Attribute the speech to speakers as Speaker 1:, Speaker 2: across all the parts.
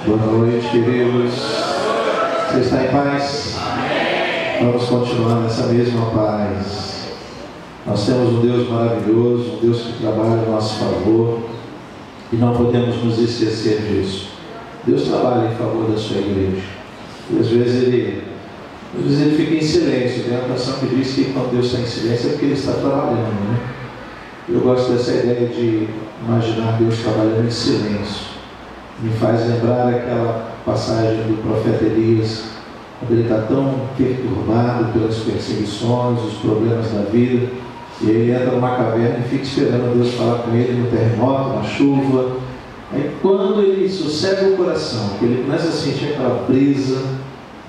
Speaker 1: Boa noite, queridos. Você está em paz? Amém. Vamos continuar nessa mesma paz. Nós temos um Deus maravilhoso, um Deus que trabalha a nosso favor, e não podemos nos esquecer disso. Deus trabalha em favor da sua igreja. E às vezes ele fica em silêncio. Tem uma canção que diz que quando Deus está em silêncio é porque Ele está trabalhando, né? Eu gosto dessa ideia de imaginar Deus trabalhando em silêncio. Me faz lembrar aquela passagem do profeta Elias, quando ele está tão perturbado pelas perseguições, os problemas da vida, e ele entra numa caverna e fica esperando Deus falar com ele no terremoto, na chuva. Aí quando ele sossega o coração, que ele começa a sentir aquela brisa,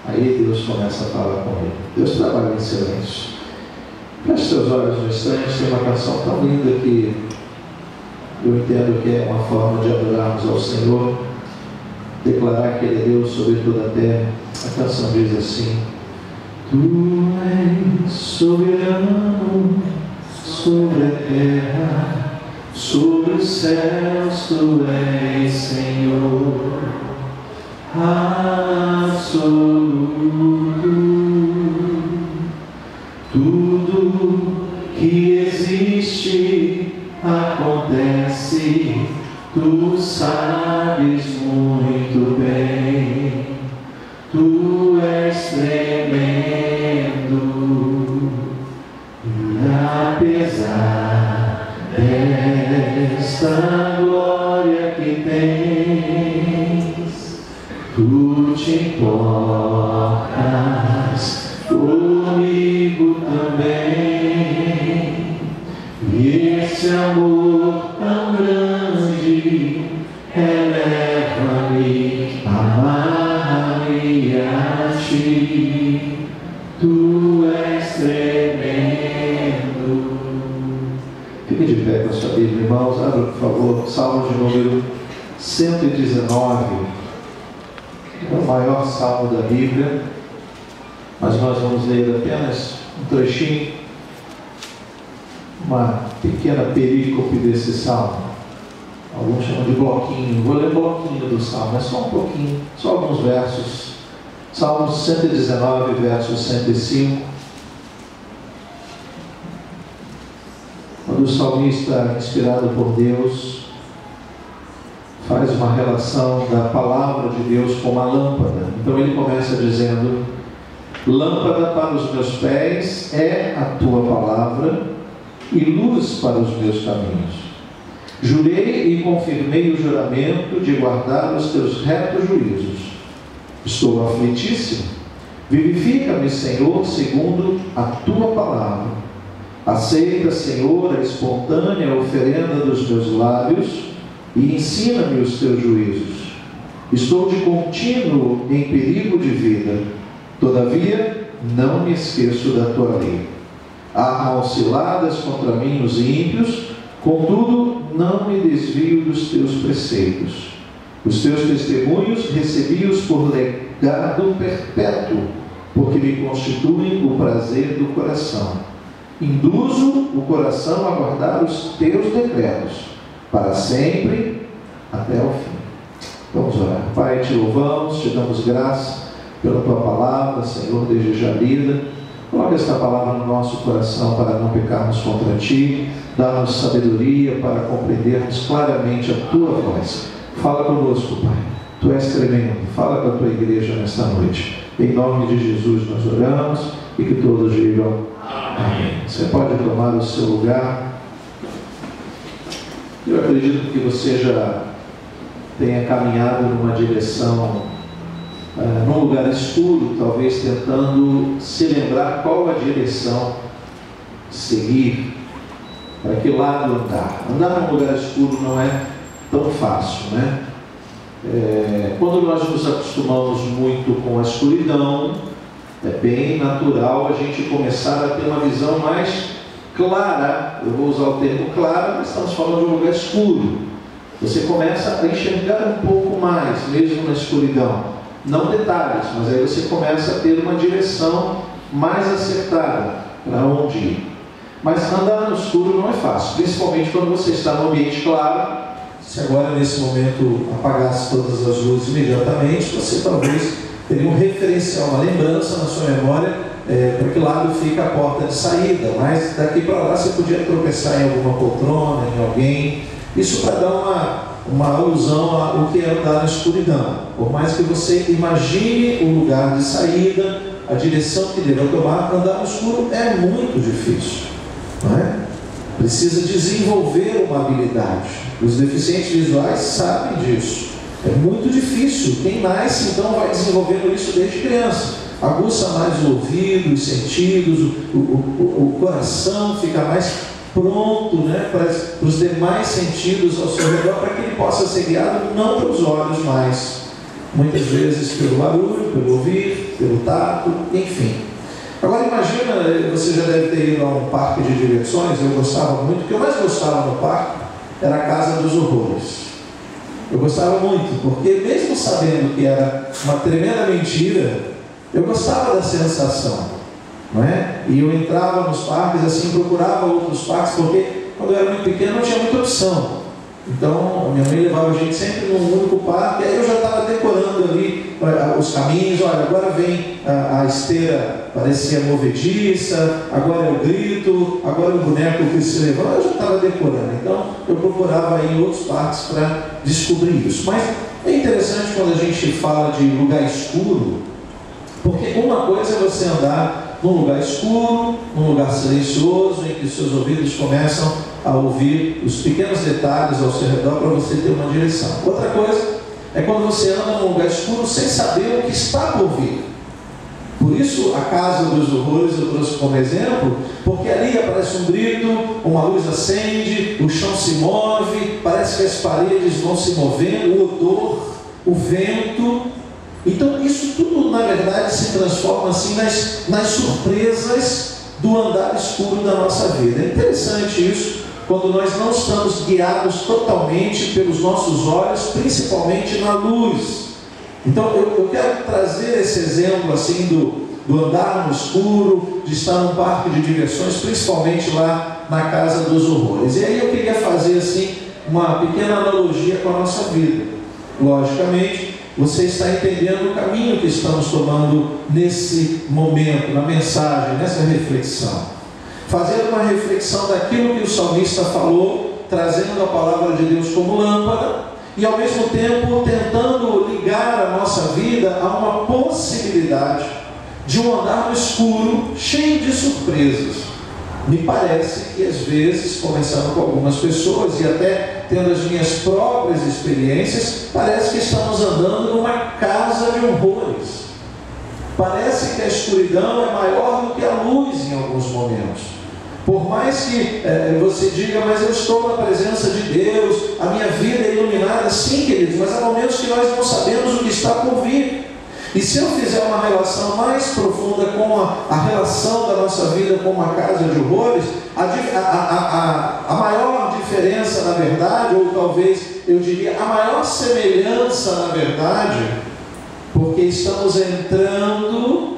Speaker 1: aí Deus começa a falar com ele. Deus trabalha em silêncio. Feche seus olhos no instante. Tem uma canção tão linda que eu entendo que é uma forma de adorarmos ao Senhor, declarar que Ele é Deus sobre toda a terra. A canção diz assim: Tu és soberano sobre a terra, sobre os céus, Tu és Senhor absoluto. Tudo que existe acontece, Tu sabes muito bem. Tu és tremendo, e apesar desta glória que tens, Tu te importas comigo também. E esse amor tão grande eleva-me, amarra-me a Ti. Tu és tremendo. Fique de pé com a sua Bíblia, irmãos. Abra, por favor, Salmo de número 119. É o maior salmo da Bíblia, mas nós vamos ler apenas um trechinho, uma pequena perícope desse salmo. Alguns chamam de bloquinho. Vou ler bloquinho do salmo, é só um pouquinho, só alguns versos. Salmo 119, verso 105. Quando o salmista, inspirado por Deus, faz uma relação da palavra de Deus com uma lâmpada. Então ele começa dizendo: lâmpada para os meus pés é a Tua palavra e luz para os meus caminhos. Jurei e confirmei o juramento de guardar os Teus retos juízos. Estou aflitíssimo. Vivifica-me, Senhor, segundo a Tua palavra. Aceita, Senhor, a espontânea oferenda dos meus lábios e ensina-me os Teus juízos. Estou de contínuo em perigo de vida. Todavia, não me esqueço da Tua lei. Armam ciladas contra mim os ímpios, contudo, não me desvio dos Teus preceitos. Os Teus testemunhos recebi-os por legado perpétuo, porque me constituem o prazer do coração. Induzo o coração a guardar os Teus decretos, para sempre, até o fim. Vamos orar. Pai, Te louvamos, Te damos graça pela Tua palavra, Senhor, desde já lida. Coloca esta palavra no nosso coração para não pecarmos contra Ti. Dá-nos sabedoria para compreendermos claramente a Tua voz. Fala conosco, Pai. Tu és tremendo. Fala com a Tua igreja nesta noite. Em nome de Jesus nós oramos e que todos digam amém. Você pode tomar o seu lugar. Eu acredito que você já tenha caminhado numa direção, num lugar escuro, talvez tentando se lembrar qual a direção seguir, para que lado andar. Andar num lugar escuro não é tão fácil, né? Quando nós nos acostumamos muito com a escuridão, é bem natural a gente começar a ter uma visão mais clara. Eu vou usar o termo clara, mas estamos falando de um lugar escuro. Você começa a enxergar um pouco mais, mesmo na escuridão. Não detalhes, mas aí você começa a ter uma direção mais acertada para onde ir. Mas andar no escuro não é fácil, principalmente quando você está no ambiente claro. Se agora, nesse momento, apagasse todas as luzes imediatamente, você talvez teria um referencial, uma lembrança na sua memória para que lado fica a porta de saída, mas daqui para lá você podia tropeçar em alguma poltrona, em alguém. Isso para dar uma alusão ao que é andar na escuridão. Por mais que você imagine o lugar de saída, a direção que deve tomar, andar no escuro é muito difícil, não é? Precisa desenvolver uma habilidade. Os deficientes visuais sabem disso. É muito difícil. Quem nasce, então, vai desenvolvendo isso desde criança. Aguça mais o ouvido, os sentidos, o coração fica mais pronto, né, para os demais sentidos ao seu redor, para que ele possa ser guiado não pelos olhos, mas muitas vezes pelo barulho, pelo ouvir, pelo tato, enfim. Agora imagina, você já deve ter ido a um parque de diversões. Eu gostava muito, o que eu mais gostava no parque era a Casa dos Horrores. Eu gostava muito, porque mesmo sabendo que era uma tremenda mentira, eu gostava da sensação, não é? E eu entrava nos parques assim, procurava outros parques, porque quando eu era muito pequeno não tinha muita opção. Então, a minha mãe levava a gente sempre num único parque, aí eu já estava decorando ali os caminhos. Olha, agora vem a esteira, parecia movediça, agora é o grito, agora é o boneco que se levanta. Eu já estava decorando, então eu procurava ir em outros parques para descobrir isso. Mas é interessante quando a gente fala de lugar escuro, porque uma coisa é você andar num lugar escuro, num lugar silencioso, em que os seus ouvidos começam a ouvir os pequenos detalhes ao seu redor para você ter uma direção. Outra coisa é quando você anda num lugar escuro sem saber o que está por vir. Por isso, a Casa dos Horrores eu trouxe como exemplo, porque ali aparece um grito, uma luz acende, o chão se move, parece que as paredes vão se movendo, o odor, o vento. Então, isso tudo, na verdade, se transforma assim nas surpresas do andar escuro da nossa vida. É interessante isso, quando nós não estamos guiados totalmente pelos nossos olhos, principalmente na luz. Então, eu quero trazer esse exemplo assim do andar no escuro, de estar num parque de diversões, principalmente lá na Casa dos Horrores. E aí eu queria fazer assim uma pequena analogia com a nossa vida. Logicamente, você está entendendo o caminho que estamos tomando nesse momento, na mensagem, nessa reflexão. Fazendo uma reflexão daquilo que o salmista falou, trazendo a palavra de Deus como lâmpada, e ao mesmo tempo tentando ligar a nossa vida a uma possibilidade de um andar no escuro, cheio de surpresas. Me parece que às vezes, conversando com algumas pessoas e até tendo as minhas próprias experiências, parece que estamos andando numa casa de horrores. Parece que a escuridão é maior do que a luz em alguns momentos. Por mais que você diga, mas eu estou na presença de Deus, a minha vida é iluminada, sim, queridos, mas há momentos que nós não sabemos o que está por vir. E se eu fizer uma relação mais profunda com a relação da nossa vida com uma casa de horrores, a maior diferença, na verdade, ou talvez eu diria a maior semelhança, na verdade, porque estamos entrando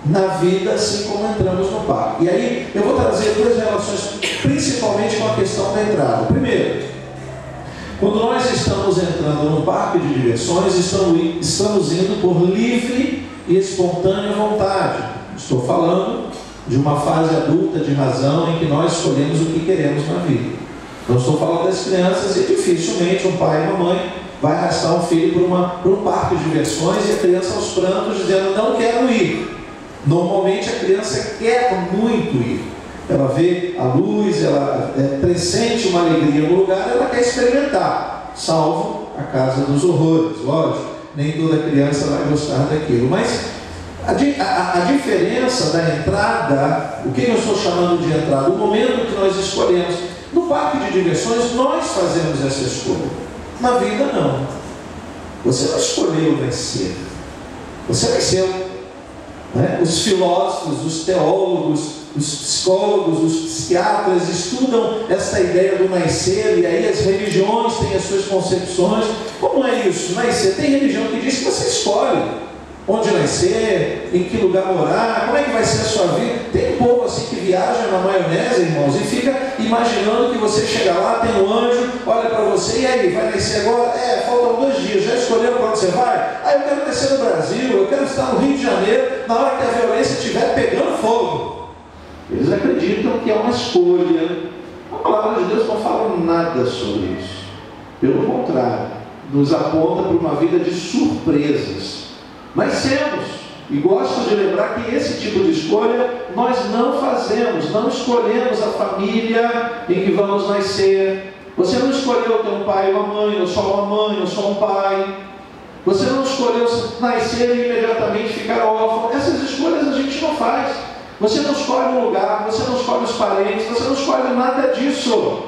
Speaker 1: na vida assim como entramos no parque. E aí eu vou trazer duas relações, principalmente com a questão da entrada. Primeiro, quando nós estamos entrando num parque de diversões, estamos indo por livre e espontânea vontade. Estou falando de uma fase adulta de razão em que nós escolhemos o que queremos na vida. Não estou falando das crianças, e dificilmente um pai e uma mãe vai arrastar um filho por um parque de diversões e a criança aos prantos dizendo, não quero ir. Normalmente a criança quer muito ir. Ela vê a luz, ela pressente uma alegria no lugar, ela quer experimentar, salvo a Casa dos Horrores. Lógico, nem toda criança vai gostar daquilo, mas a diferença da entrada, o que eu estou chamando de entrada, o momento que nós escolhemos. No parque de diversões nós fazemos essa escolha, na vida não. Você não escolheu nascer, você nasceu, né? Os filósofos, os teólogos, os psicólogos, os psiquiatras estudam essa ideia do nascer, e aí as religiões têm as suas concepções. Como é isso? Nascer, tem religião que diz que você escolhe. onde nascer, em que lugar morar, como é que vai ser a sua vida. Tem um povo assim que viaja na maionese, irmãos, e fica imaginando que você chega lá, tem um anjo, olha para você, e aí, vai nascer agora? Faltam 2 dias, já escolheu para onde você vai? Eu quero nascer no Brasil, eu quero estar no Rio de Janeiro, na hora que a violência estiver pegando fogo. Eles acreditam que é uma escolha. A palavra de Deus não fala nada sobre isso. Pelo contrário, nos aponta para uma vida de surpresas. Nascemos, e gosto de lembrar que esse tipo de escolha nós não fazemos, não escolhemos a família em que vamos nascer. Você não escolheu ter um pai e uma mãe, ou só uma mãe, ou só um pai. Você não escolheu nascer e imediatamente ficar órfão. Essas escolhas a gente não faz. Você não escolhe um lugar, você não escolhe os parentes, você não escolhe nada disso.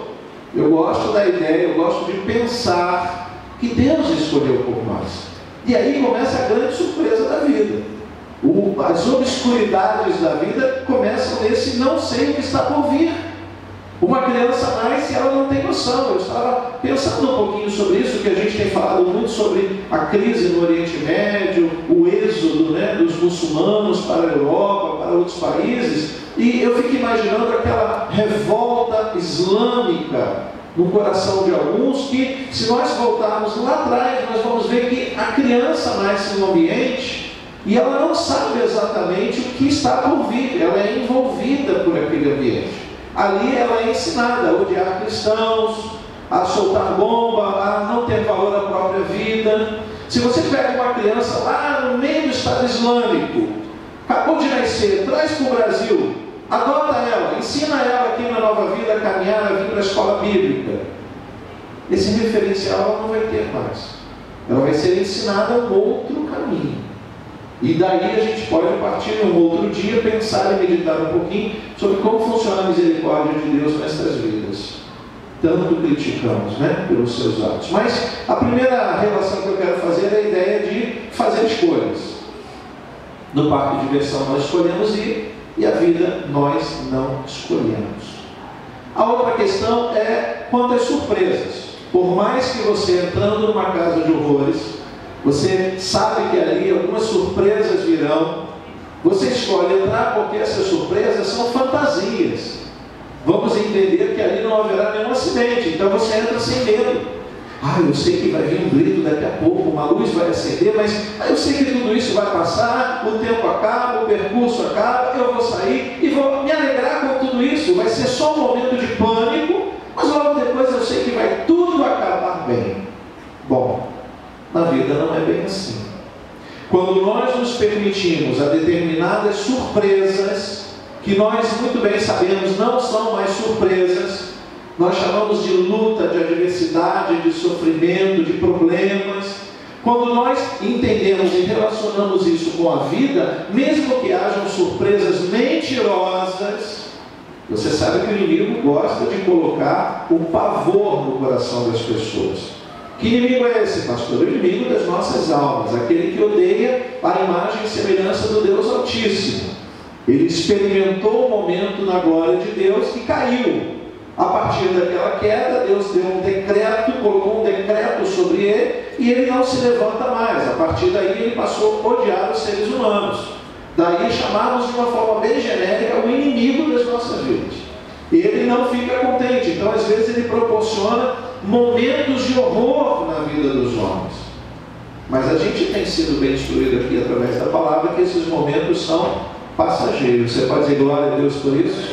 Speaker 1: Eu gosto da ideia, eu gosto de pensar que Deus escolheu por nós. E aí começa a grande surpresa da vida. As obscuridades da vida começam nesse não sei o que está por vir. Uma criança nasce e ela não tem noção. Eu estava pensando um pouquinho sobre isso, que a gente tem falado muito sobre a crise no Oriente Médio, o êxodo, dos muçulmanos para a Europa, para outros países, e eu fico imaginando aquela revolta islâmica no coração de alguns, que se nós voltarmos lá atrás, nós vamos ver que a criança nasce no ambiente e ela não sabe exatamente o que está por vir, ela é envolvida por aquele ambiente. Ali ela é ensinada a odiar cristãos, a soltar bomba, a não ter valor à própria vida. Se você pega uma criança lá no meio do Estado Islâmico, acabou de nascer, traz para o Brasil, adota ela, ensina ela aqui na Nova Vida a caminhar, a vir para a escola bíblica. Esse referencial ela não vai ter mais. Ela vai ser ensinada um outro caminho. E daí a gente pode partir num outro dia, pensar e meditar um pouquinho sobre como funciona a misericórdia de Deus nestas vidas. Tanto criticamos, pelos seus atos. Mas a primeira relação que eu quero fazer é a ideia de fazer escolhas. No parque de diversão nós escolhemos ir, e a vida nós não escolhemos. A outra questão é quanto às surpresas. Por mais que você entrando numa casa de horrores, você sabe que ali algumas surpresas virão, você escolhe entrar porque essas surpresas são fantasias. Vamos entender que ali não haverá nenhum acidente, então você entra sem medo. Eu sei que vai vir um grito daqui a pouco, uma luz vai acender, mas eu sei que tudo isso vai passar, o tempo acaba, o percurso acaba, eu vou sair e vou me alegrar com tudo isso. Vai ser só um momento de pânico, mas logo depois eu sei que vai tudo acabar bem. Bom, na vida não é bem assim. Quando nós nos permitimos a determinadas surpresas, que nós muito bem sabemos não são mais surpresas, nós chamamos de luta, de adversidade, de sofrimento, de problemas. Quando nós entendemos e relacionamos isso com a vida, mesmo que hajam surpresas mentirosas, você sabe que o inimigo gosta de colocar o pavor no coração das pessoas. Que inimigo é esse, pastor? O inimigo das nossas almas, aquele que odeia a imagem e semelhança do Deus Altíssimo. Ele experimentou o momento na glória de Deus e caiu. A partir daquela queda, Deus deu um decreto, colocou um decreto sobre ele, e ele não se levanta mais. A partir daí ele passou a odiar os seres humanos. Daí chamamos de uma forma bem genérica o inimigo das nossas vidas. Ele não fica contente, então às vezes ele proporciona momentos de horror na vida dos homens. Mas a gente tem sido bem instruído aqui através da palavra que esses momentos são passageiros. Você pode dizer glória a Deus por isso?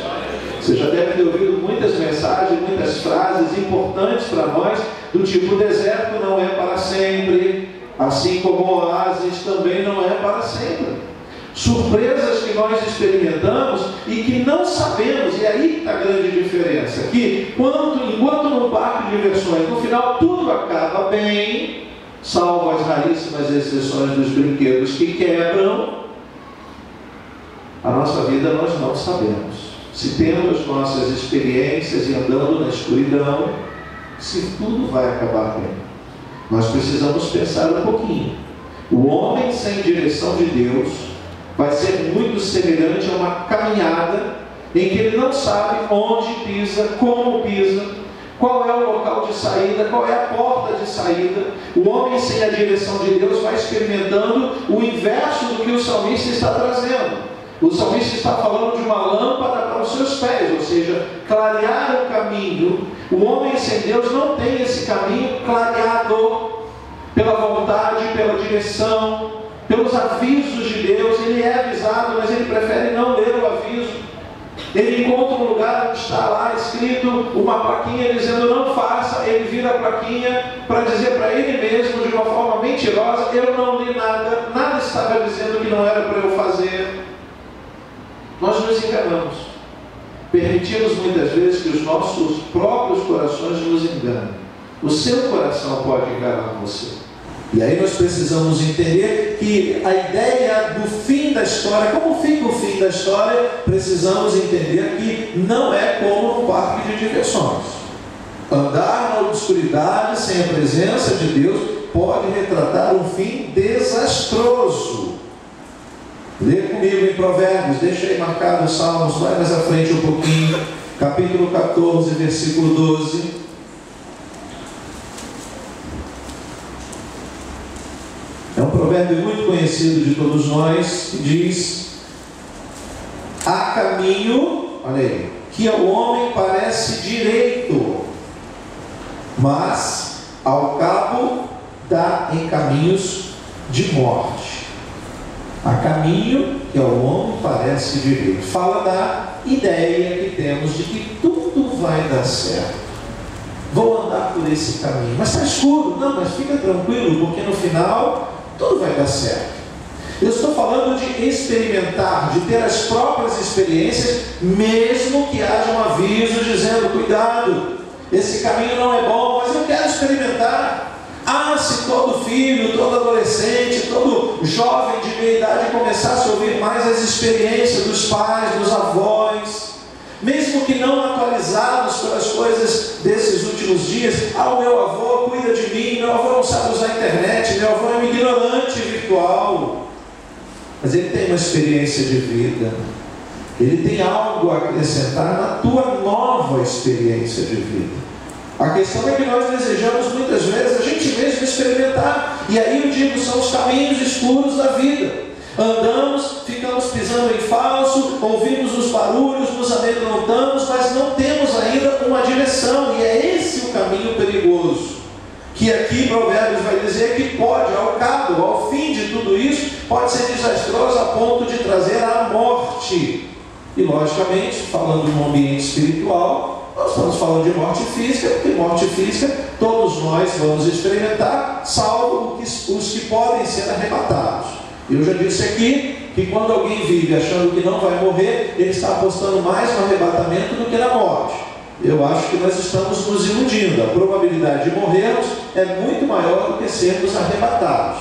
Speaker 1: Você já deve ter ouvido muitas mensagens, muitas frases importantes para nós, do tipo: o deserto não é para sempre, assim como o oásis também não é para sempre. Surpresas que nós experimentamos e que não sabemos, e aí está a grande diferença, que enquanto no parque de diversões, no final tudo acaba bem, salvo as raríssimas exceções dos brinquedos que quebram, a nossa vida nós não sabemos. Se temos nossas experiências e andando na escuridão, se tudo vai acabar bem. Nós precisamos pensar um pouquinho. O homem sem direção de Deus vai ser muito semelhante a uma caminhada em que ele não sabe onde pisa, como pisa, qual é o local de de saída. Qual é a porta de saída? O homem sem a direção de Deus vai experimentando o inverso do que o salmista está trazendo. O salmista está falando de uma lâmpada para os seus pés, ou seja, clarear o caminho. O homem sem Deus não tem esse caminho clareado pela vontade, pela direção, pelos avisos de Deus. Ele é avisado, mas ele prefere não ler o aviso. Ele encontra um lugar onde está lá escrito uma plaquinha dizendo não faça. Ele vira a plaquinha para dizer para ele mesmo de uma forma mentirosa: eu não li nada, nada estava dizendo que não era para eu fazer. Nós nos enganamos. Permitimos muitas vezes que os nossos próprios corações nos enganem. O seu coração pode enganar você. E aí nós precisamos entender que a ideia do fim da história, como fica o fim da história, precisamos entender que não é como um parque de diversões. Andar na obscuridade sem a presença de Deus pode retratar um fim desastroso. Lê comigo em Provérbios, deixa aí marcado os Salmos, vai mais à frente um pouquinho, capítulo 14, versículo 12. É um provérbio muito conhecido de todos nós, que diz: há caminho, olha aí, que ao homem parece direito, mas ao cabo dá em caminhos de morte. Há caminho que ao homem parece direito. Fala da ideia que temos de que tudo vai dar certo. Vou andar por esse caminho, mas está escuro. Não, mas fica tranquilo, porque no final tudo vai dar certo. Eu estou falando de experimentar, de ter as próprias experiências, mesmo que haja um aviso dizendo: cuidado, esse caminho não é bom, mas eu quero experimentar. Ah, se todo filho, todo adolescente, todo jovem de meia idade começasse a ouvir mais as experiências dos pais, dos avós, mesmo que não atualizados pelas coisas desses últimos dias. Ah, o meu avô cuida de mim, meu avô não sabe usar a internet, meu avô é um ignorante virtual. Mas ele tem uma experiência de vida, ele tem algo a acrescentar na tua nova experiência de vida. A questão é que nós desejamos muitas vezes a gente mesmo experimentar, e aí eu digo, são os caminhos escuros da vida. Andamos, ficamos pisando em falso, ouvimos os barulhos, nos amedrontamos, mas não temos ainda uma direção, e é esse o caminho perigoso, que aqui Provérbios vai dizer que pode, ao cabo, ao fim de tudo isso, pode ser desastroso a ponto de trazer a morte. E logicamente, falando de um ambiente espiritual, nós estamos falando de morte física, porque morte física todos nós vamos experimentar, salvo os que podem ser arrebatados. Eu já disse aqui que quando alguém vive achando que não vai morrer, ele está apostando mais no arrebatamento do que na morte. Eu acho que nós estamos nos iludindo. A probabilidade de morrermos é muito maior do que sermos arrebatados.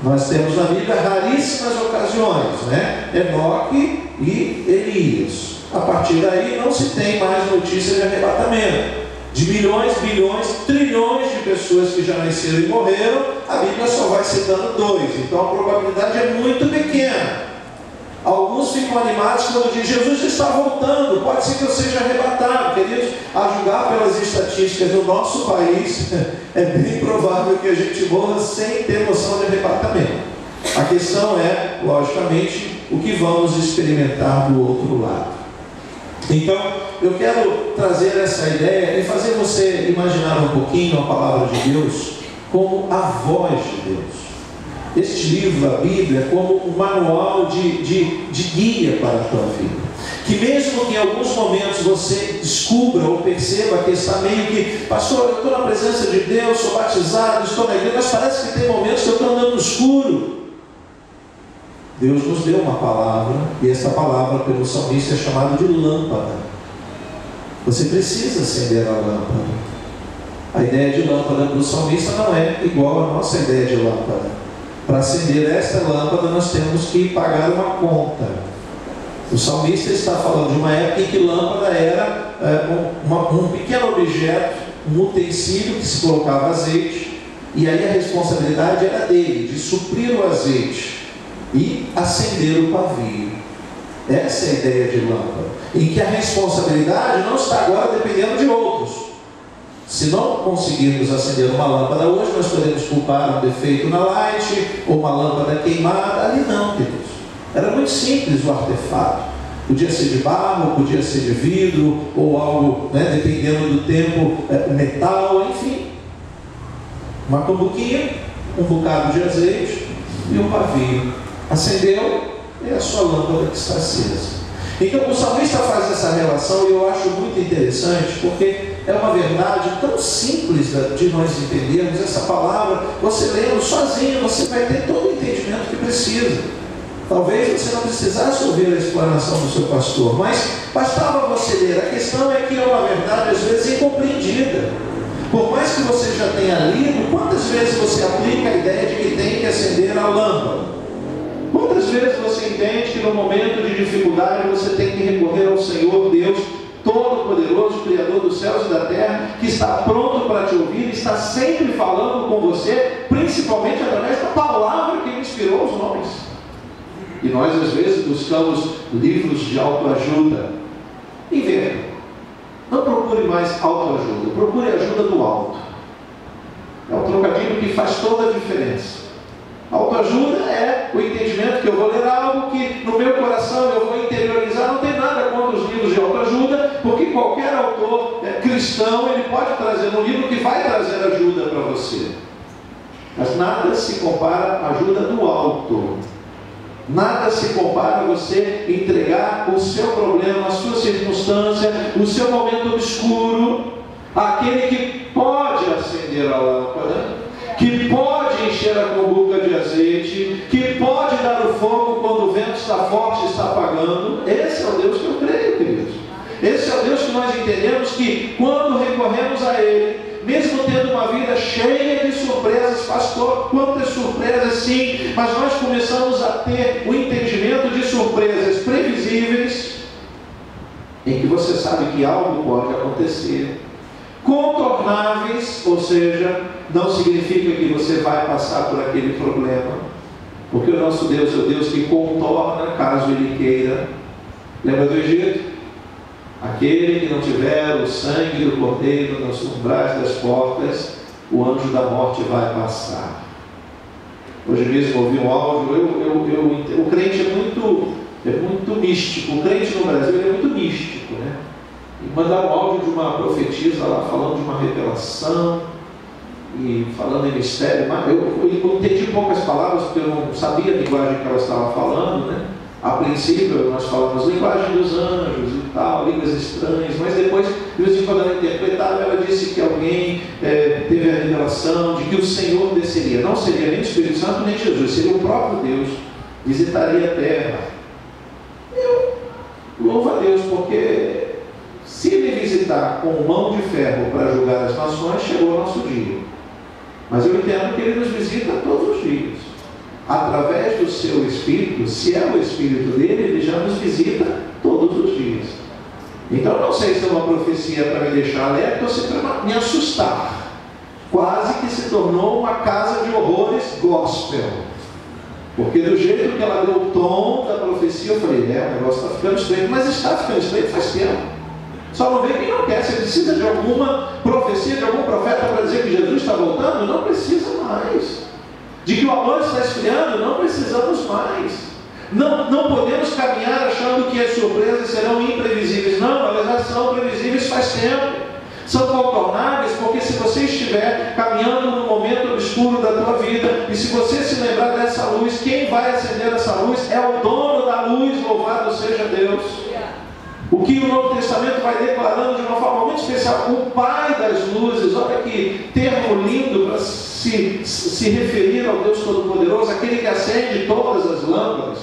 Speaker 1: Nós temos na Bíblia raríssimas ocasiões, né? Enoque e Elias. A partir daí não se tem mais notícia de arrebatamento. De milhões, bilhões, trilhões de pessoas que já nasceram e morreram, a Bíblia só vai citando 2. Então a probabilidade é muito pequena. Alguns ficam animados quando dizem: Jesus está voltando, pode ser que eu seja arrebatado. Queridos, a julgar pelas estatísticas do nosso país, é bem provável que a gente morra sem ter noção de arrebatamento. A questão é, logicamente, o que vamos experimentar do outro lado. Então, eu quero trazer essa ideia e fazer você imaginar um pouquinho a palavra de Deus como a voz de Deus. Este livro, a Bíblia, é como um manual de guia para a tua vida. Que mesmo que em alguns momentos você descubra ou perceba que está meio que: pastor, eu estou na presença de Deus, sou batizado, estou na igreja, mas parece que tem momentos que eu estou andando no escuro. Deus nos deu uma palavra, e essa palavra pelo salmista é chamada de lâmpada. Você precisa acender a lâmpada. A ideia de lâmpada para o salmista não é igual à nossa ideia de lâmpada. Para acender esta lâmpada nós temos que pagar uma conta. O salmista está falando de uma época em que lâmpada era um pequeno objeto, um utensílio que se colocava azeite, e aí a responsabilidade era dele, de suprir o azeite e acender o pavio. Essa é a ideia de lâmpada, em que a responsabilidade não está agora dependendo de outros. Se não conseguirmos acender uma lâmpada hoje, nós podemos culpar um defeito na light, ou uma lâmpada queimada. Ali não, queridos. Era muito simples o artefato. Podia ser de barro, podia ser de vidro, ou algo, dependendo do tempo, metal, enfim. Uma cambuquinha, um bocado de azeite e um pavio. Acendeu, é a sua lâmpada que está acesa. Então o salmista faz essa relação e eu acho muito interessante, porque é uma verdade tão simples de nós entendermos. Essa palavra, você lendo sozinho, você vai ter todo o entendimento que precisa. Talvez você não precisasse ouvir a explanação do seu pastor, mas bastava você ler. A questão é que é uma verdade às vezes incompreendida. Por mais que você já tenha lido, quantas vezes você aplica a ideia de que tem que acender a lâmpada? Quantas vezes você entende que no momento de dificuldade você tem que recorrer ao Senhor Deus Todo-Poderoso, Criador dos céus e da terra, que está pronto para te ouvir, está sempre falando com você, principalmente através da palavra que Ele inspirou os homens. E nós às vezes buscamos livros de autoajuda. Inverta. Não procure mais autoajuda, procure ajuda do alto. É um trocadilho que faz toda a diferença. Autoajuda é o entendimento que eu vou ler algo que no meu coração eu vou interiorizar. Não tem nada contra os livros de autoajuda, porque qualquer autor cristão, ele pode trazer um livro que vai trazer ajuda para você. Mas nada se compara à ajuda do alto. Nada se compara a você entregar o seu problema, a sua circunstância, o seu momento obscuro, àquele que pode acender a lâmpada, que pode encher a cumbuca de azeite, que pode dar o fogo quando o vento está forte e está apagando. Esse é o Deus que eu creio, queridos. Esse é o Deus que nós entendemos que quando recorremos a Ele, mesmo tendo uma vida cheia de surpresas, pastor, quantas surpresas sim, mas nós começamos a ter o entendimento de surpresas previsíveis, em que você sabe que algo pode acontecer, contornáveis, ou seja, não significa que você vai passar por aquele problema, porque o nosso Deus é o Deus que contorna caso Ele queira. Lembra do Egito? Aquele que não tiver o sangue do cordeiro nos umbrais das portas, o anjo da morte vai passar. Hoje mesmo ouvi um áudio, o crente é muito místico. O crente no Brasil ele é muito místico, né? E mandaram um áudio de uma profetisa lá falando de uma revelação e falando em mistério. Eu entendi poucas palavras porque eu não sabia a linguagem que ela estava falando, né? A princípio nós falamos linguagem dos anjos e tal, línguas estranhas, mas depois, de vez em quando ela interpretava, ela disse que alguém teve a revelação de que o Senhor desceria. Não seria nem o Espírito Santo nem Jesus, seria o próprio Deus, visitaria a terra. Eu louvo a Deus, porque se Ele visitar com mão de ferro para julgar as nações, chegou o nosso dia. Mas eu entendo que Ele nos visita todos os dias. Através do seu Espírito, se é o Espírito dele, Ele já nos visita todos os dias. Então, não sei se é uma profecia para me deixar alerta ou se para me assustar. Quase que se tornou uma casa de horrores gospel. Porque do jeito que ela deu o tom da profecia, eu falei, o negócio está ficando estreito. Mas está ficando estreito faz tempo. Só não vê quem não quer. Você precisa de alguma profecia, de algum profeta para dizer que Jesus está voltando? Não precisa mais. De que o amor está esfriando? Não precisamos mais. Não podemos caminhar achando que as surpresas serão imprevisíveis. Não, elas já são previsíveis faz tempo. São contornáveis, porque se você estiver caminhando no momento obscuro da tua vida, e se você se lembrar dessa luz, quem vai acender essa luz é o dono da luz, louvado seja Deus. O que o Novo Testamento vai declarando de uma forma muito especial, o Pai das luzes. Olha que termo lindo para se referir ao Deus Todo-Poderoso, aquele que acende todas as lâmpadas.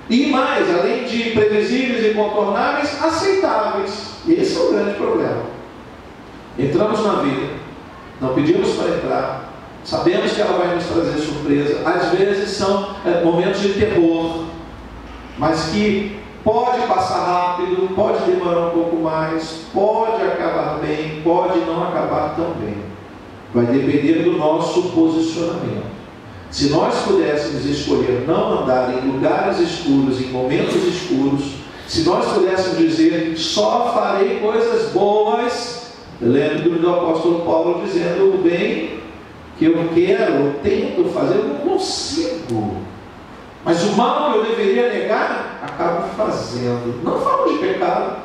Speaker 1: E mais, além de previsíveis e contornáveis, aceitáveis. E esse é o grande problema. Entramos na vida, não pedimos para entrar, sabemos que ela vai nos trazer surpresa. Às vezes são momentos de terror, mas que pode passar rápido, pode demorar um pouco mais, pode acabar bem, pode não acabar tão bem. Vai depender do nosso posicionamento. Se nós pudéssemos escolher não andar em lugares escuros, em momentos escuros, se nós pudéssemos dizer, só farei coisas boas Eu lembro do apóstolo Paulo dizendo: o bem que eu quero, eu tento fazer, eu não consigo. Mas o mal que eu deveria negar, acabo fazendo. Não falo de pecado,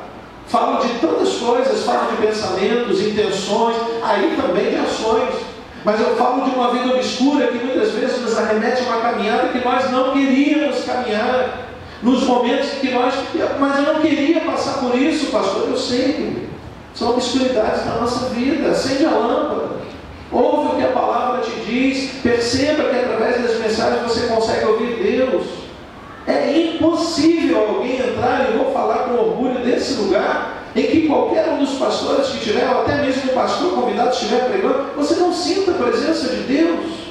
Speaker 1: falo de tantas coisas, falo de pensamentos, intenções, aí também de ações. Mas eu falo de uma vida obscura que muitas vezes nos arremete a uma caminhada que nós não queríamos caminhar. Nos momentos que nós... Mas eu não queria passar por isso, pastor. Eu sei que são obscuridades na nossa vida. Acende a lâmpada. Ouve o que a palavra te diz. Perceba que através das mensagens você consegue ouvir Deus. É impossível alguém entrar, e eu vou falar com orgulho desse lugar, em que qualquer um dos pastores que tiver, ou até mesmo o pastor convidado estiver pregando, você não sinta a presença de Deus.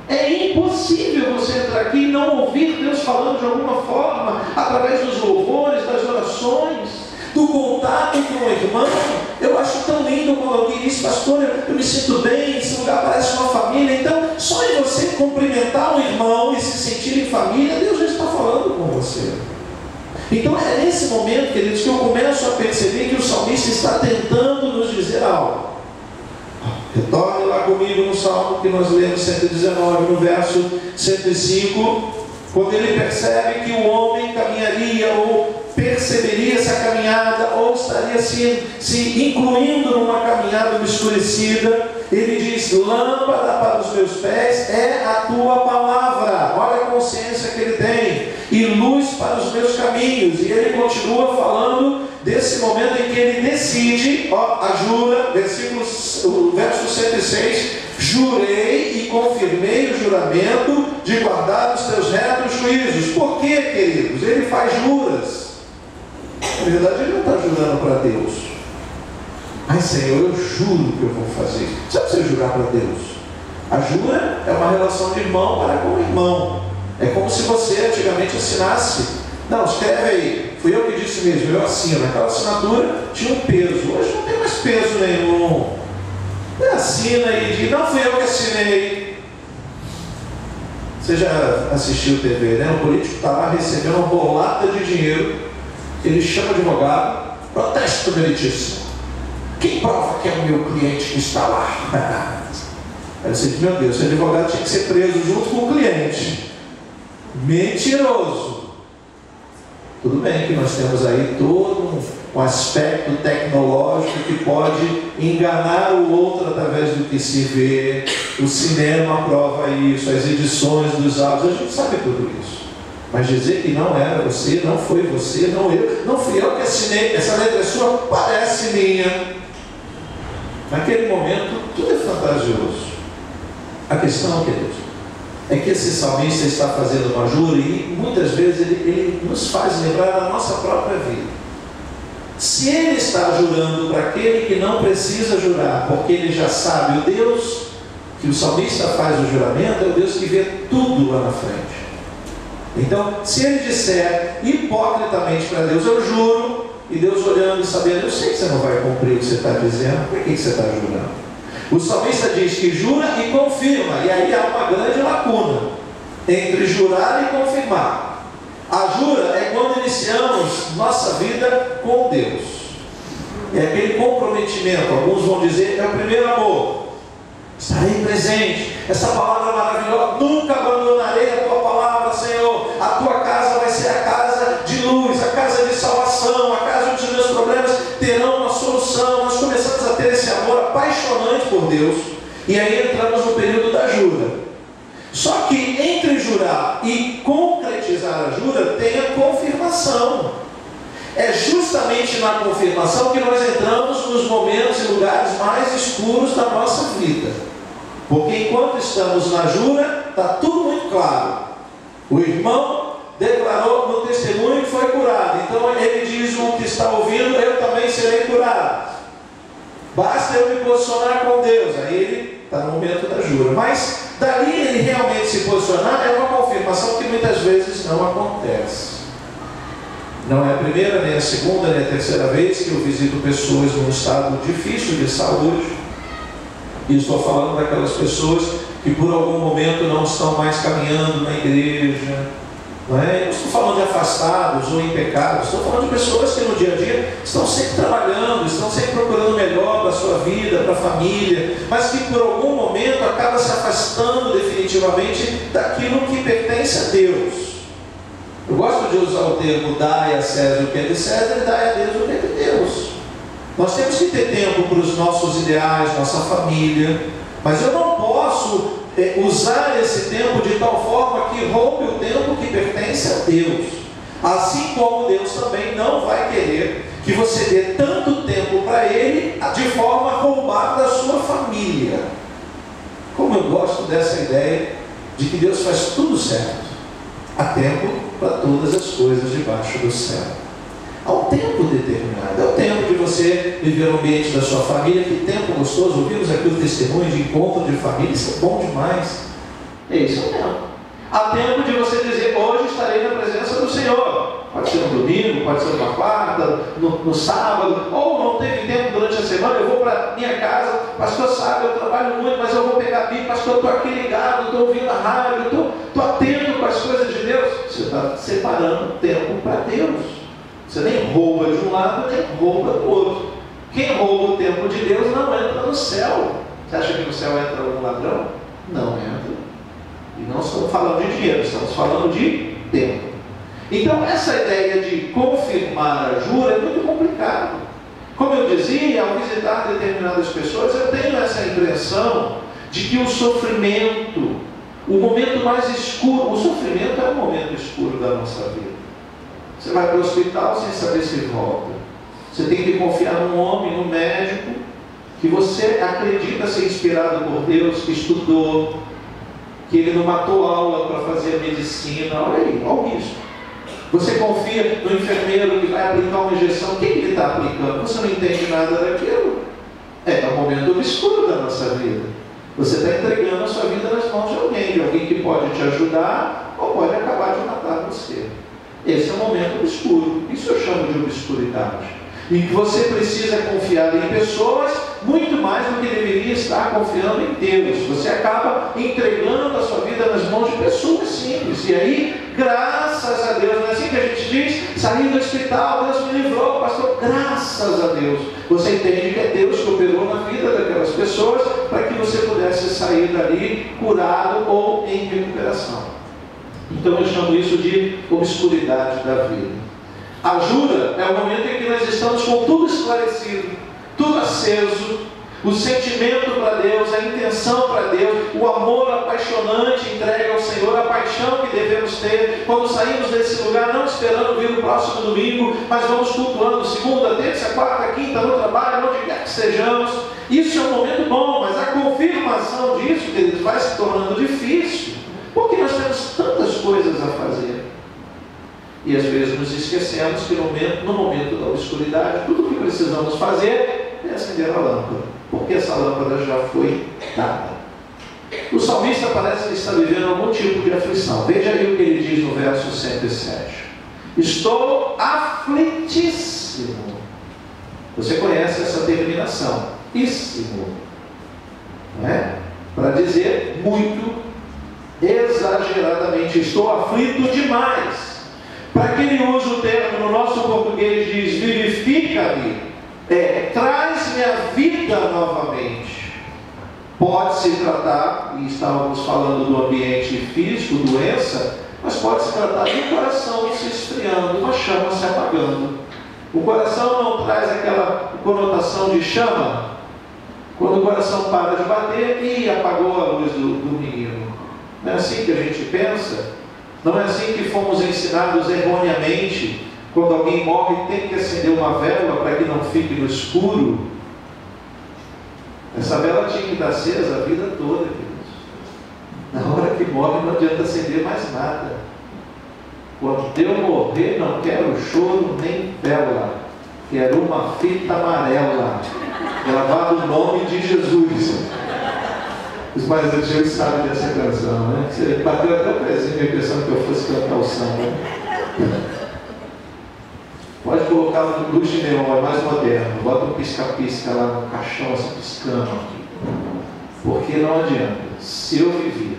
Speaker 1: É impossível você entrar aqui e não ouvir Deus falando de alguma forma, através dos louvores, das orações, do contato com o irmão. Eu acho tão lindo quando alguém diz: pastor, eu me sinto bem, esse lugar parece uma família. Então, só em você cumprimentar o irmão e se sentir em família, Deus já está falando com você. Então é nesse momento, queridos, que eu começo a perceber que o salmista está tentando nos dizer algo. Retorne lá comigo no salmo que nós lemos, 119, no verso 105, quando ele percebe que o homem caminharia ou perceberia essa caminhada, ou estaria se incluindo numa caminhada obscurecida. Ele diz: lâmpada para os meus pés é a tua palavra. Olha a consciência que ele tem. E luz para os meus caminhos. E ele continua falando desse momento em que ele decide, jura, verso 106, jurei e confirmei o juramento de guardar os teus retos juízos. Por quê, queridos? Ele faz juras. Na verdade, ele não está jurando para Deus. Mas, Senhor, eu juro que eu vou fazer isso. Não precisa jurar para Deus. A jura é uma relação de irmão para com irmão. É como se você antigamente assinasse. Não, escreve aí. Fui eu que disse mesmo, eu assino. Aquela assinatura tinha um peso. Hoje não tem mais peso nenhum. Você assina e diz: não fui eu que assinei. Você já assistiu TV, né? O político está lá recebendo uma bolada de dinheiro. Ele chama o advogado: protesto meritíssimo. Quem prova que é o meu cliente que está lá? Aí você diz: meu Deus, esse advogado tinha que ser preso junto com o cliente. Mentiroso. Tudo bem que nós temos aí todo um aspecto tecnológico que pode enganar o outro através do que se vê. O cinema prova isso, as edições dos áudios, a gente sabe tudo isso. Mas dizer que não era você, não foi você, não fui eu que assinei, essa letra é sua, parece minha. Naquele momento, tudo é fantasioso. A questão, queridos, é que esse salmista está fazendo uma jura e muitas vezes ele nos faz lembrar da nossa própria vida. Se ele está jurando para aquele que não precisa jurar, porque ele já sabe, o Deus que o salmista faz o juramento é o Deus que vê tudo lá na frente. Então, se ele disser hipocritamente para Deus: eu juro, e Deus olhando e sabendo: eu sei que você não vai cumprir o que você está dizendo, por que você está jurando? O salmista diz que jura e confirma, e aí há uma grande lacuna entre jurar e confirmar. A jura é quando iniciamos nossa vida com Deus, é aquele comprometimento. Alguns vão dizer: é o primeiro amor, estarei presente, essa palavra maravilhosa, nunca abandonarei a tua palavra, Senhor. A tua casa vai ser a casa de luz, a casa de salvação, a casa onde os meus problemas terão uma solução. Nós começamos a ter esse amor apaixonante por Deus, e aí entramos no período da jura. Só que entre jurar e concretizar a jura tem a confirmação. É justamente na confirmação que nós entramos nos momentos e lugares mais escuros da nossa vida. Porque enquanto estamos na jura, está tudo muito claro. O irmão declarou no testemunho que foi curado. Então ele diz: o que está ouvindo, eu também serei curado. Basta eu me posicionar com Deus. Aí ele está no momento da jura. Mas dali ele realmente se posicionar é uma confirmação que muitas vezes não acontece. Não é a primeira, nem a segunda, nem a terceira vez que eu visito pessoas num estado difícil de saúde. E estou falando daquelas pessoas que por algum momento não estão mais caminhando na igreja, Não é? Eu não estou falando de afastados ou em pecados, estou falando de pessoas que no dia a dia estão sempre trabalhando, estão sempre procurando o melhor para a sua vida, para a família, mas que por algum momento acaba se afastando definitivamente daquilo que pertence a Deus. Eu gosto de usar o termo dai a César o que é de César e dai a Deus o que é de Deus. Nós temos que ter tempo para os nossos ideais, nossa família, mas eu não posso usar esse tempo de tal forma que roube o tempo que pertence a Deus. Assim como Deus também não vai querer que você dê tanto tempo para Ele de forma a roubar da sua família. Como eu gosto dessa ideia de que Deus faz tudo certo. Há tempo para todas as coisas debaixo do céu. Há um tempo determinado. É o tempo de você viver no ambiente da sua família. Que tempo gostoso. Ouvimos aqui o testemunho de encontro de família. Isso é bom demais. É isso mesmo. Há tempo de você dizer: hoje estarei na presença do Senhor. Pode ser no domingo, pode ser numa quarta, no sábado. Ou não teve tempo durante a semana. Eu vou para minha casa. Pastor, sabe, eu trabalho muito, mas eu vou pegar a Bíblia. Pastor, eu estou aqui ligado, estou ouvindo a rádio, estou atento com as coisas de Deus. Você está separando tempo para Deus. Você nem rouba de um lado, nem rouba do outro. Quem rouba o tempo de Deus não entra no céu. Você acha que no céu entra um ladrão? Não entra. E não estamos falando de dinheiro, estamos falando de tempo. Então, essa ideia de confirmar a jura é muito complicado. Como eu dizia, ao visitar determinadas pessoas, eu tenho essa impressão de que o sofrimento, o momento mais escuro, o sofrimento é o momento escuro da nossa vida. Você vai para o hospital sem saber se volta. Você tem que confiar num homem, num médico, que você acredita ser inspirado por Deus, que estudou, que ele não matou aula para fazer a medicina. Olha aí, olha o risco. Você confia no enfermeiro que vai aplicar uma injeção. O que ele está aplicando? Você não entende nada daquilo. É o momento obscuro da nossa vida. Você está entregando a sua vida nas mãos de alguém que pode te ajudar ou pode acabar de matar você. Esse é o momento obscuro. Isso eu chamo de obscuridade. Em que você precisa confiar em pessoas muito mais do que deveria estar confiando em Deus. Você acaba entregando a sua vida nas mãos de pessoas simples. E aí, graças a Deus, não é assim que a gente diz? Saí do hospital, Deus me livrou, pastor, graças a Deus. Você entende que é Deus que operou na vida daquelas pessoas para que você pudesse sair dali curado ou em recuperação. Então eu chamo isso de obscuridade da vida. A jura é o momento em que nós estamos com tudo esclarecido, tudo aceso, o sentimento para Deus, a intenção para Deus, o amor apaixonante entregue ao Senhor, a paixão que devemos ter quando saímos desse lugar, não esperando vir o próximo domingo, mas vamos cultuando segunda, terça, quarta, quinta, no trabalho, onde quer que sejamos. Isso é um momento bom, mas a confirmação disso, queridos, vai se tornando difícil, porque nós temos tantas coisas a fazer. E às vezes nos esquecemos que no momento da obscuridade, tudo o que precisamos fazer é acender a lâmpada, porque essa lâmpada já foi dada. O salmista parece que está vivendo algum tipo de aflição. Veja aí o que ele diz no verso 107. Estou aflitíssimo. Você conhece essa terminação, íssimo, não é? Para dizer muito exageradamente, estou aflito demais. Para que ele use o termo no nosso português, diz vivifica-me, traz-me a vida novamente. Pode se tratar, e estávamos falando do ambiente físico, doença, mas pode se tratar do coração se esfriando, uma chama se apagando. O coração não traz aquela conotação de chama, quando o coração para de bater e apagou a luz do menino. Não é assim que a gente pensa? Não é assim que fomos ensinados erroneamente? Quando alguém morre, tem que acender uma vela para que não fique no escuro. Essa vela tinha que estar acesa a vida toda, queridos. Na hora que morre, não adianta acender mais nada. Quando eu morrer, não quero choro nem vela. Quero uma fita amarela, gravado o nome de Jesus. Os mais antigos sabem dessa canção, né? Você bateu até o pezinho pensando que eu fosse cantar o samba. Pode colocar no luz de neon, é mais moderno. Bota um pisca-pisca lá no caixão, assim, piscando aqui. Porque não adianta. Se eu viver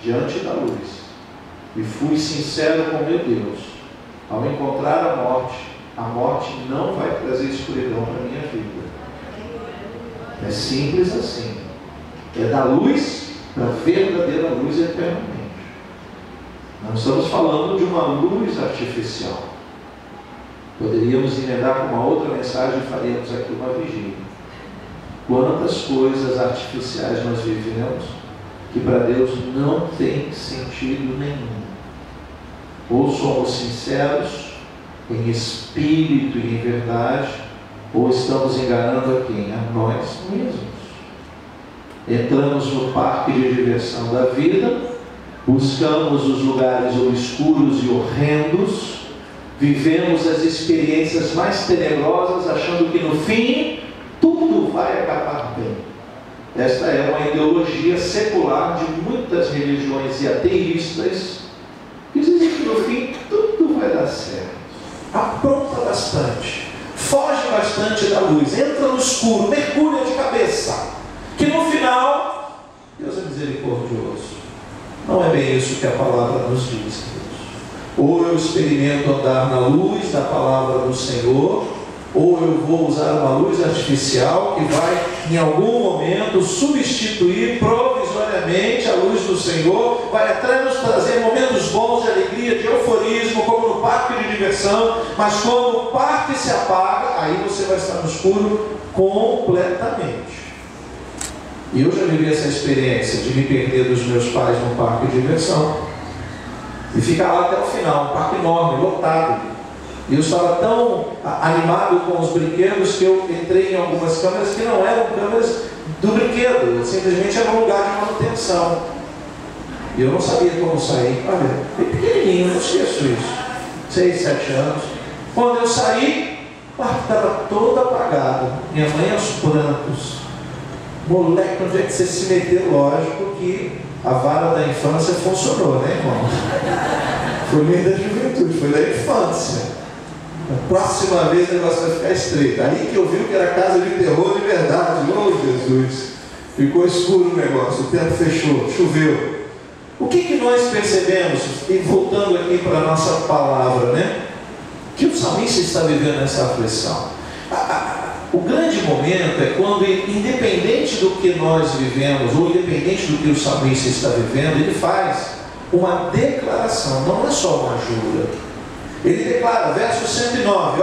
Speaker 1: diante da luz, e fui sincero com meu Deus, ao encontrar a morte não vai trazer escuridão para a minha vida. É simples assim. É da luz para a verdadeira luz eternamente. Não estamos falando de uma luz artificial. Poderíamos emendar com uma outra mensagem e faríamos aqui uma vigília. Quantas coisas artificiais nós vivemos que para Deus não tem sentido nenhum. Ou somos sinceros em espírito e em verdade, ou estamos enganando a quem? A nós mesmos. Entramos no parque de diversão da vida, buscamos os lugares obscuros e horrendos, vivemos as experiências mais tenebrosas, achando que no fim tudo vai acabar bem. Esta é uma ideologia secular de muitas religiões e ateístas que dizem que no fim tudo vai dar certo. Apronta bastante, foge bastante da luz, entra no escuro, mergulha de cabeça, que no final Deus é misericordioso. Não é bem isso que a palavra nos diz, queridos. Ou eu experimento andar na luz da palavra do Senhor, ou eu vou usar uma luz artificial que vai em algum momento substituir provisoriamente a luz do Senhor, vai até nos trazer momentos bons de alegria, de euforismo, como no parque de diversão, mas quando o parque se apaga, aí você vai estar no escuro completamente. E eu já vivi essa experiência de me perder dos meus pais no parque de diversão e ficar lá até o final, um parque enorme, lotado. E eu estava tão animado com os brinquedos que eu entrei em algumas câmeras que não eram câmeras do brinquedo, simplesmente era um lugar de manutenção. E eu não sabia como sair. Olha, bem pequenininho, não esqueço isso. 6, 7 anos. Quando eu saí, o quarto estava todo apagado. Minha mãe aos prantos. Moleque, onde é que você se meteu? Lógico que a vara da infância funcionou, né, irmão? Foi nem da juventude, foi da infância. A próxima vez o negócio vai ficar estreito. Aí que eu vi que era casa de terror de verdade. Oh, Jesus! Ficou escuro o negócio, o tempo fechou, choveu. O que nós percebemos, e voltando aqui para a nossa palavra, né? Que o salmista está vivendo essa aflição. O grande momento é quando, independente do que nós vivemos, ou independente do que o salmista está vivendo, ele faz uma declaração, não é só uma jura. Ele declara, verso 109,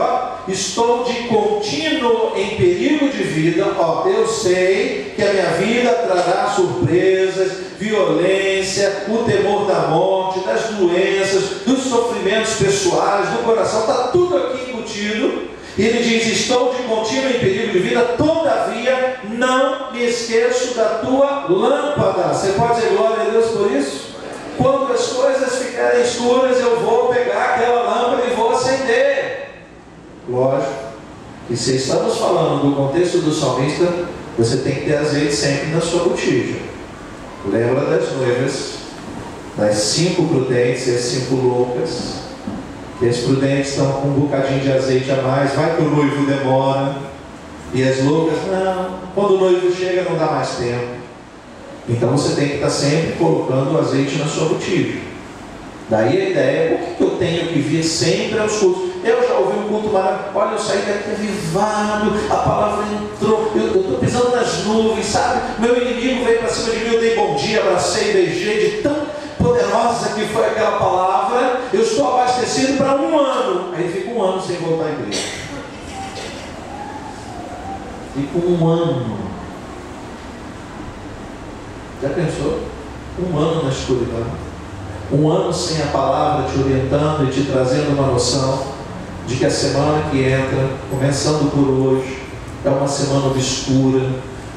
Speaker 1: estou de contínuo em perigo de vida, eu sei que a minha vida trará surpresas, violência, o temor da morte, das doenças, dos sofrimentos pessoais, do coração, está tudo aqui embutido. E ele diz, estou de contínuo em perigo de vida, todavia não me esqueço da tua lâmpada. Você pode dizer glória a Deus por isso? Quando as coisas ficarem escuras, eu vou pegar aquela lâmpada e vou acender. Lógico que se estamos falando do contexto do salmista, você tem que ter azeite sempre na sua botija. Lembra das noivas, das 5 prudentes e as 5 loucas, que as prudentes estão com um bocadinho de azeite a mais, vai que o noivo demora, e as loucas, não, quando o noivo chega não dá mais tempo. Então você tem que estar sempre colocando o azeite na sua botija. Daí a ideia, por que eu tenho que vir sempre aos cultos? Eu já ouvi um culto maravilhoso, olha, eu saí daqui avivado, a palavra entrou, eu estou pisando nas nuvens, sabe? Meu inimigo veio para cima de mim, eu dei bom dia, abracei, beijei, de tão poderosa que foi aquela palavra, eu estou abastecido para 1 ano. Aí fica 1 ano sem voltar à igreja. Fica 1 ano. Já pensou? 1 ano na escuridão. 1 ano sem a palavra te orientando e te trazendo uma noção de que a semana que entra, começando por hoje, é uma semana obscura,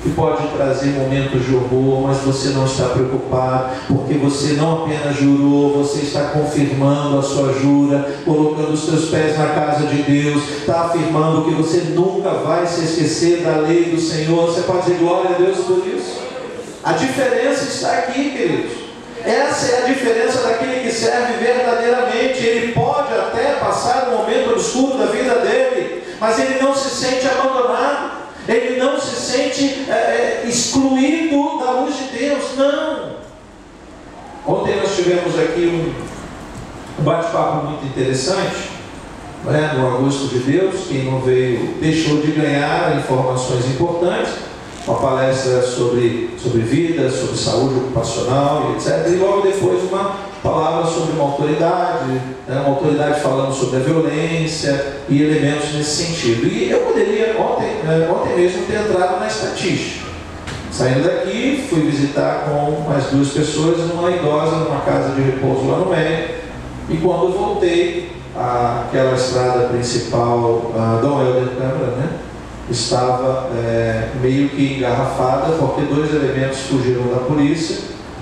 Speaker 1: que pode trazer momentos de horror, mas você não está preocupado, porque você não apenas jurou, você está confirmando a sua jura, colocando os seus pés na casa de Deus, está afirmando que você nunca vai se esquecer da lei do Senhor. Você pode dizer glória a Deus por isso? A diferença está aqui, queridos. Essa é a diferença daquele que serve verdadeiramente. Ele pode até passar um momento obscuro da vida dele, mas ele não se sente abandonado, ele não se sente excluído da luz de Deus, não. Ontem nós tivemos aqui Um bate-papo muito interessante, né, no Augusto de Deus. Quem não veio deixou de ganhar informações importantes. Uma palestra sobre vida, sobre saúde ocupacional, etc. E logo depois uma palavra sobre uma autoridade, né, uma autoridade falando sobre a violência e elementos nesse sentido. E eu poderia, ontem mesmo, ter entrado na estatística. Saindo daqui, fui visitar com mais 2 pessoas uma idosa numa casa de repouso lá no México. E quando voltei, aquela estrada principal, Dom Helder Câmara, né, estava meio que engarrafada, porque 2 elementos fugiram da polícia,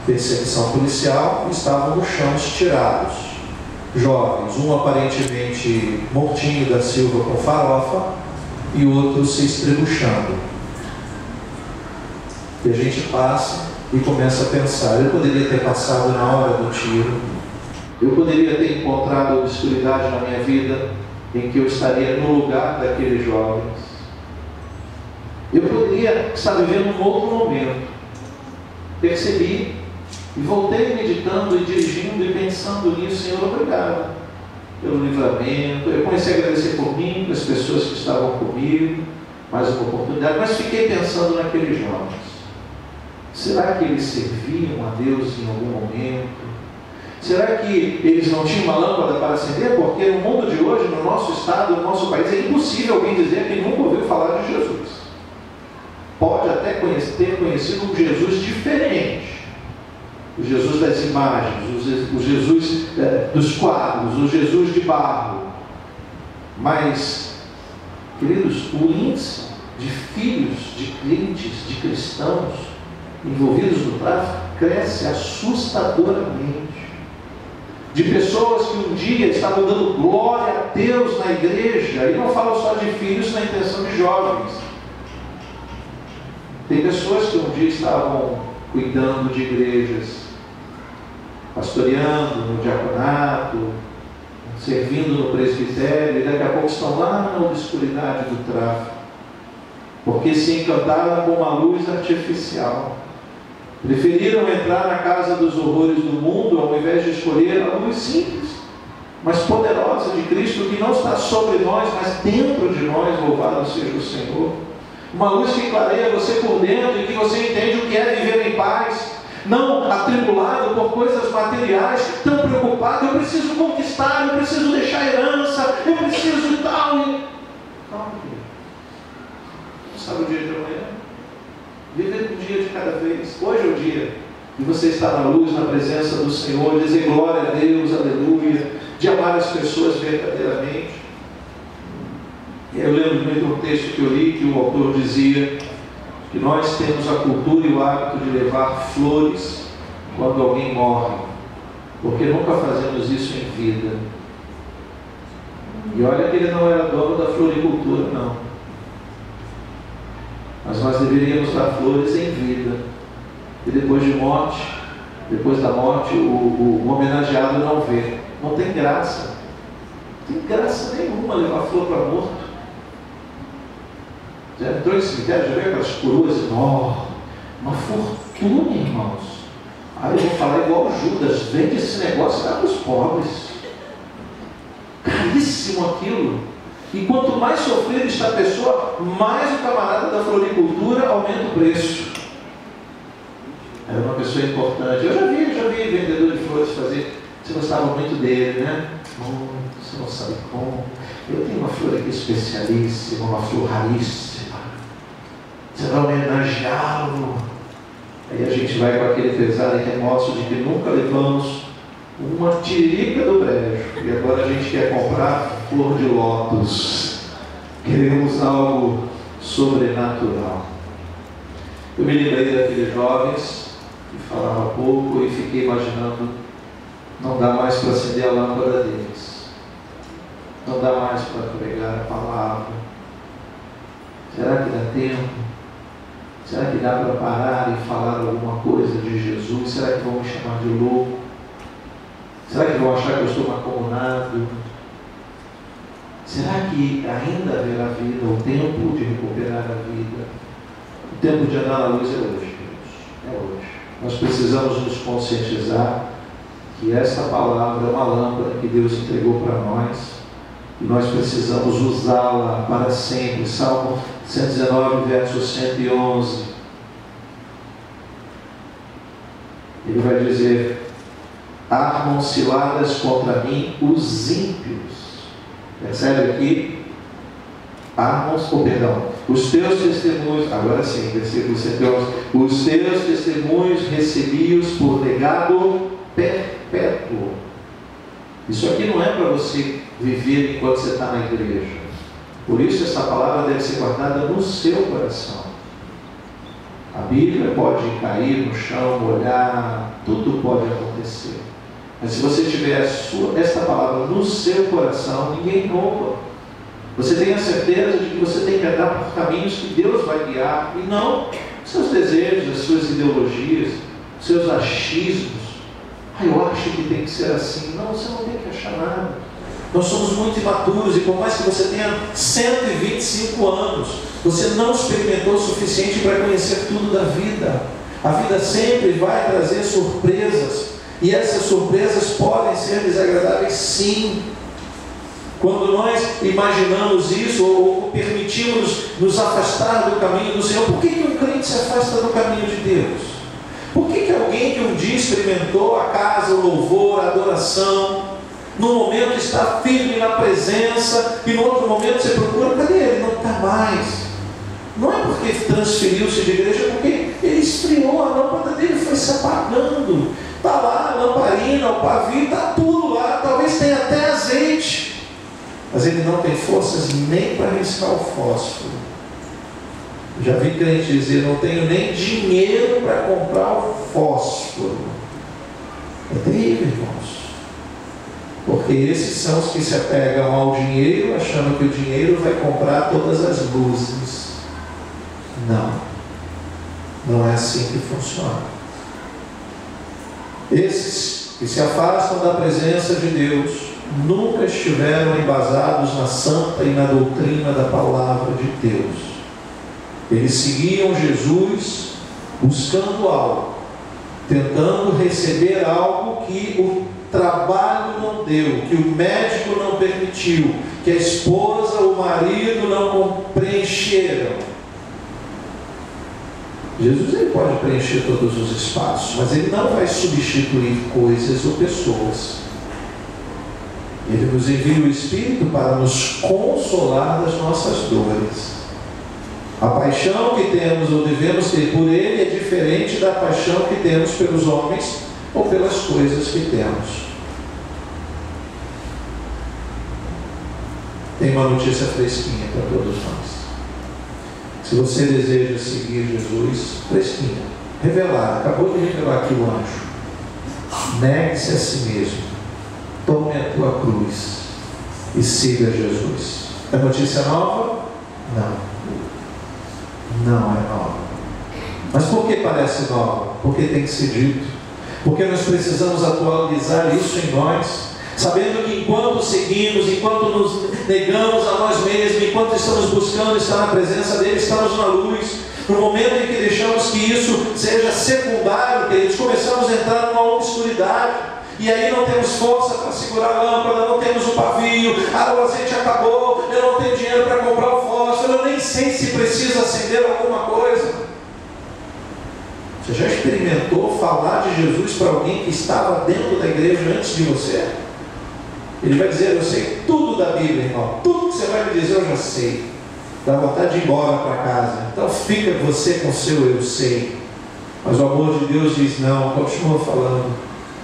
Speaker 1: perseguição policial, e estavam no chão estirados. Jovens, um aparentemente mortinho da Silva com farofa e o outro se estrebuchando. E a gente passa e começa a pensar: eu poderia ter passado na hora do tiro, eu poderia ter encontrado obscuridade na minha vida em que eu estaria no lugar daqueles jovens. Eu poderia estar vivendo um outro momento. Percebi e voltei meditando e dirigindo e pensando nisso. Senhor, obrigado pelo livramento. Eu comecei a agradecer por mim, pelas pessoas que estavam comigo, mais uma oportunidade, mas fiquei pensando naqueles jovens. Será que eles serviam a Deus em algum momento? Será que eles não tinham uma lâmpada para acender? Porque no mundo de hoje, no nosso estado, no nosso país, é impossível alguém dizer que nunca ouviu falar de Jesus. Pode até ter conhecido um Jesus diferente. O Jesus das imagens, o Jesus dos quadros, o Jesus de barro. Mas, queridos, o índice de filhos de crentes, de cristãos envolvidos no tráfico cresce assustadoramente. De pessoas que um dia estavam dando glória a Deus na igreja, e não falo só de filhos na intenção de jovens. Tem pessoas que um dia estavam cuidando de igrejas, pastoreando no diaconato, servindo no presbitério, e daqui a pouco estão lá na obscuridade do tráfico, porque se encantaram com uma luz artificial. Preferiram entrar na casa dos horrores do mundo ao invés de escolher a luz simples, mas poderosa de Cristo, que não está sobre nós, mas dentro de nós. Louvado seja o Senhor. Uma luz que clareia você por dentro e que você entende o que é viver em paz, não atribulado por coisas materiais, tão preocupado: eu preciso conquistar, eu preciso deixar herança, eu preciso tal. Calma, não sabe o dia de amanhã? Viver um dia de cada vez. Hoje é o dia de você estar na luz, na presença do Senhor, dizer glória a Deus, aleluia, de amar as pessoas verdadeiramente. Eu lembro muito um texto que eu li, que o autor dizia que nós temos a cultura e o hábito de levar flores quando alguém morre, porque nunca fazemos isso em vida. E olha que ele não era dono da floricultura, não. Mas nós deveríamos dar flores em vida. E depois de morte, depois da morte, o homenageado não vê. Não tem graça. Não tem graça nenhuma levar flor para morto. Já entrou em cemitério, já viu aquelas coroas enormes? Uma fortuna, irmãos. Aí eu vou falar igual Judas: vende esse negócio para os pobres. Caríssimo aquilo. E quanto mais sofrida está a pessoa, mais o camarada da floricultura aumenta o preço. Era uma pessoa importante. Eu já vi vendedor de flores fazer. Você gostava muito dele, né? Você não sabe como. Eu tenho uma flor aqui especialíssima, uma flor raríssima. Você vai homenageá-lo. Aí a gente vai com aquele pesar e remorso de que nunca levamos uma tiririca do brejo, e agora a gente quer comprar flor de lótus. Queremos algo sobrenatural. Eu me lembrei daqueles jovens que falavam pouco e fiquei imaginando: não dá mais para acender a lâmpada deles, não dá mais para pregar a palavra. Será que dá tempo? Será que dá para parar e falar alguma coisa de Jesus? Será que vão me chamar de louco? Será que vão achar que eu estou macomunado? Será que ainda haverá vida, o tempo de recuperar a vida? O tempo de andar na luz é hoje, Deus. É hoje. Nós precisamos nos conscientizar que esta palavra é uma lâmpada que Deus entregou para nós e nós precisamos usá-la para sempre. Salmo 119, verso 111. Ele vai dizer: armam ciladas contra mim os ímpios. Percebe aqui? Os teus testemunhos, agora sim, versículo 111, os teus testemunhos recebi-os por legado perpétuo. Isso aqui não é para você viver enquanto você está na igreja. Por isso essa palavra deve ser guardada no seu coração. A Bíblia pode cair no chão, molhar, tudo pode acontecer. Mas se você tiver esta palavra no seu coração, ninguém rouba. Você tem a certeza de que você tem que andar por caminhos que Deus vai guiar, e não seus desejos, as suas ideologias, seus achismos. Eu acho que tem que ser assim. Não, você não tem que achar nada. Nós somos muito imaturos, e por mais que você tenha 125 anos, você não experimentou o suficiente para conhecer tudo da vida. A vida sempre vai trazer surpresas, e essas surpresas podem ser desagradáveis, sim. Quando nós imaginamos isso, ou permitimos nos afastar do caminho do Senhor, por que um crente se afasta do caminho de Deus? Por que alguém que um dia experimentou a casa, o louvor, a adoração, no momento está firme na presença, e no outro momento você procura, cadê ele? Não está mais. Não é porque transferiu-se de igreja, é porque ele esfriou, a lâmpada dele foi se apagando. Está lá a lamparina, o pavio, está tudo lá, talvez tenha até azeite, mas ele não tem forças nem para riscar o fósforo. Já vi crente dizer: não tenho nem dinheiro para comprar o fósforo. É terrível, irmãos, porque esses são os que se apegam ao dinheiro, achando que o dinheiro vai comprar todas as luzes. Não é assim que funciona. Esses que se afastam da presença de Deus nunca estiveram embasados na santa e na doutrina da palavra de Deus. Eles seguiam Jesus buscando algo, tentando receber algo que o trabalho não deu, que o médico não permitiu, que a esposa, o marido não preencheram. Jesus, ele pode preencher todos os espaços, mas ele não vai substituir coisas ou pessoas. Ele nos envia o Espírito para nos consolar das nossas dores. A paixão que temos ou devemos ter por Ele é diferente da paixão que temos pelos homens ou pelas coisas que temos. Tem uma notícia fresquinha para todos nós. Se você deseja seguir Jesus, fresquinha, revelar, acabou de revelar aqui o anjo. Negue-se a si mesmo, tome a tua cruz e siga Jesus. É notícia nova? Não é nova. Mas por que parece nova? Porque tem que ser dito. Porque nós precisamos atualizar isso em nós, sabendo que enquanto seguimos, enquanto nos negamos a nós mesmos, enquanto estamos buscando estar na presença dele, estamos na luz. No momento em que deixamos que isso seja secundário, queridos, começamos a entrar numa obscuridade. E aí não temos força para segurar a lâmpada, não temos o pavio, o azeite acabou, eu não tenho dinheiro para comprar o fósforo, eu nem sei se preciso acender alguma coisa. Você já experimentou falar de Jesus para alguém que estava dentro da igreja antes de você? Ele vai dizer: eu sei tudo da Bíblia, irmão, tudo que você vai me dizer eu já sei. Dá vontade de ir embora para casa. Então fica você com o seu eu sei. Mas o amor de Deus diz: não, continua falando,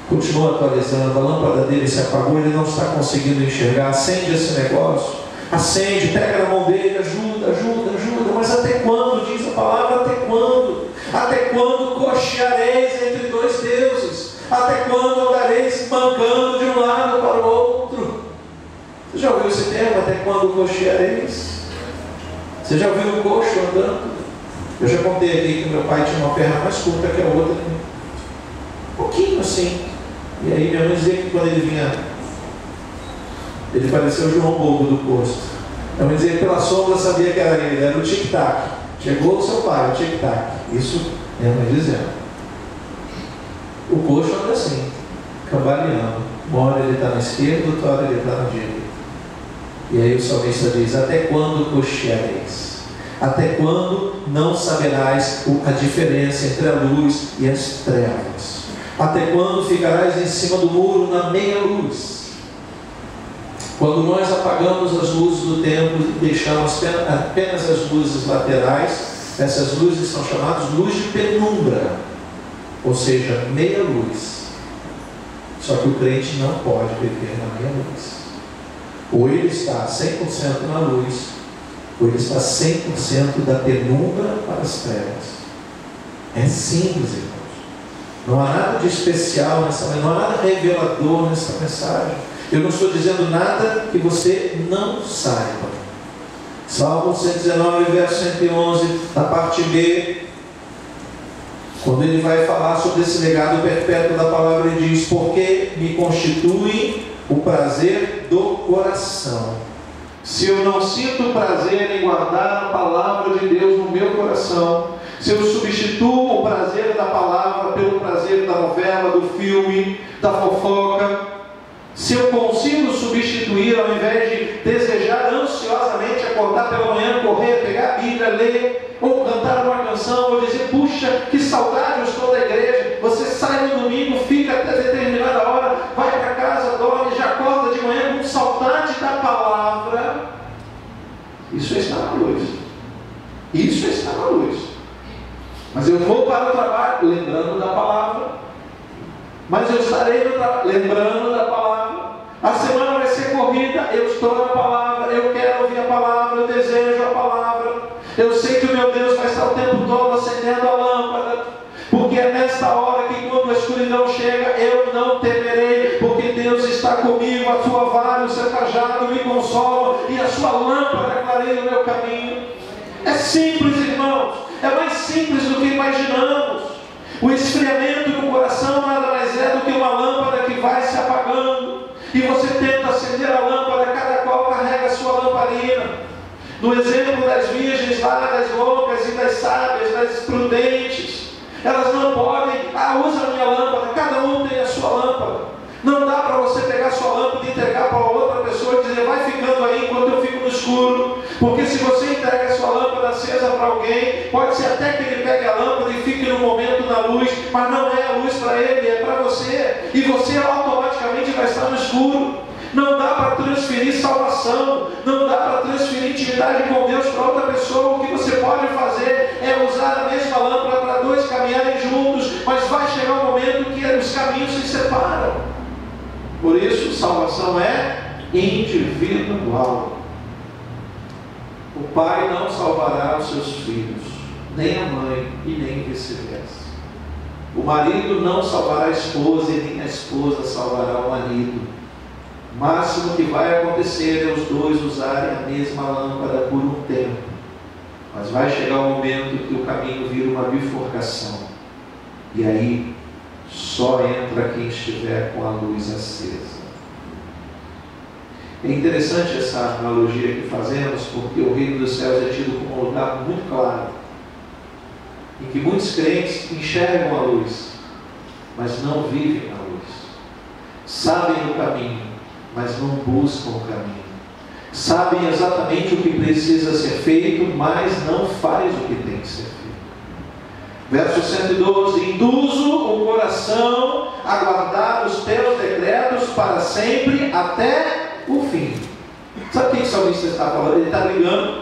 Speaker 1: continua atualizando. A lâmpada dele se apagou, ele não está conseguindo enxergar. Acende esse negócio, acende, pega na mão dele, ajuda. Mas até quando? Diz a palavra: até quando? Até quando cocheareis entre dois deuses? Até quando andareis mancando de um lado para o outro? Você já ouviu esse termo? Até quando cocheareis? Você já viu um coxo andando? Eu já contei aqui que meu pai tinha uma perna mais curta que a outra, um pouquinho assim. E aí minha mãe dizia que quando ele vinha, ele parecia o João Bobo do posto. Minha mãe dizia que pela sombra sabia que era ele, era o tic-tac. Chegou o seu pai, o tic-tac. Isso minha mãe dizendo. O coxo anda assim, cambaleando. Uma hora ele está na esquerda, outra hora ele está na direita. E aí o salmista diz: até quando cocheareis? Até quando não saberás a diferença entre a luz e as trevas? Até quando ficarás em cima do muro na meia luz? Quando nós apagamos as luzes do templo e deixamos apenas as luzes laterais, essas luzes são chamadas luz de penumbra, ou seja, meia luz. Só que o crente não pode viver na meia luz. Ou ele está 100% na luz, ou ele está 100% da penumbra para as trevas. É simples, irmãos. Não há nada de especial nessa mensagem, não há nada revelador nessa mensagem. Eu não estou dizendo nada que você não saiba. Salmo 119, verso 111, na parte B, quando ele vai falar sobre esse legado perpétuo da palavra, ele diz: porque me constitui o prazer do coração. Se eu não sinto prazer em guardar a palavra de Deus no meu coração, se eu substituo o prazer da palavra pelo prazer da novela, do filme, da fofoca, se eu consigo substituir, ao invés de desejar ansiosamente acordar pela manhã, correr, pegar a Bíblia, ler, ou cantar uma canção, ou dizer: puxa, que saudade eu estou da igreja. Você sai no domingo, fica até determinada hora, vai para casa, dorme, já acorda de manhã com saudade da palavra. Isso está na luz. Isso está na luz. Mas eu vou para o trabalho lembrando da palavra. Mas eu estarei no trabalho lembrando da palavra. A semana vai ser corrida, eu estou na palavra, eu quero ouvir a palavra, eu desejo a palavra. Eu sei que o meu Deus vai estar o tempo todo acendendo a lâmpada, porque é nesta hora que, quando a escuridão chega, eu não temerei, porque Deus está comigo, a sua vara, o seu cajado me consolam, e a sua lâmpada clareia o meu caminho. É simples, irmãos, é mais simples do que imaginamos. O esfriamento do coração nada mais é do que uma lâmpada que vai se apagando, e você tenta acender a lâmpada, cada qual carrega a sua lamparina. No exemplo das virgens lá, das loucas e das sábias, das prudentes, elas não podem: usa a minha lâmpada. Cada um tem a sua lâmpada. Não dá para você pegar a sua lâmpada e entregar para outra pessoa e dizer: vai ficando aí enquanto eu fico no escuro. Porque se você entrega a sua lâmpada acesa para alguém, pode ser até que ele pegue a lâmpada e fique no momento na luz, mas não é a luz para ele, é para você. E você automaticamente vai estar no escuro. Não dá para transferir salvação, não dá para transferir intimidade com Deus para outra pessoa. O que você pode fazer é usar a mesma lâmpada para dois caminharem juntos, mas vai chegar um momento que os caminhos se separam. Por isso, salvação é individual. O pai não salvará os seus filhos, nem a mãe, e nem vice-versa. O marido não salvará a esposa, e nem a esposa salvará o marido. O máximo que vai acontecer é os dois usarem a mesma lâmpada por um tempo, mas vai chegar um momento que o caminho vira uma bifurcação, e aí só entra quem estiver com a luz acesa. É interessante essa analogia que fazemos, porque o reino dos céus é tido como um lugar muito claro, em que muitos crentes enxergam a luz, mas não vivem a luz. Sabem o caminho, mas não buscam o caminho. Sabem exatamente o que precisa ser feito, mas não faz o que tem que ser feito. Verso 112: induzo o coração a guardar os teus decretos para sempre, até o fim. Sabe o que o salmista está falando? Ele está brigando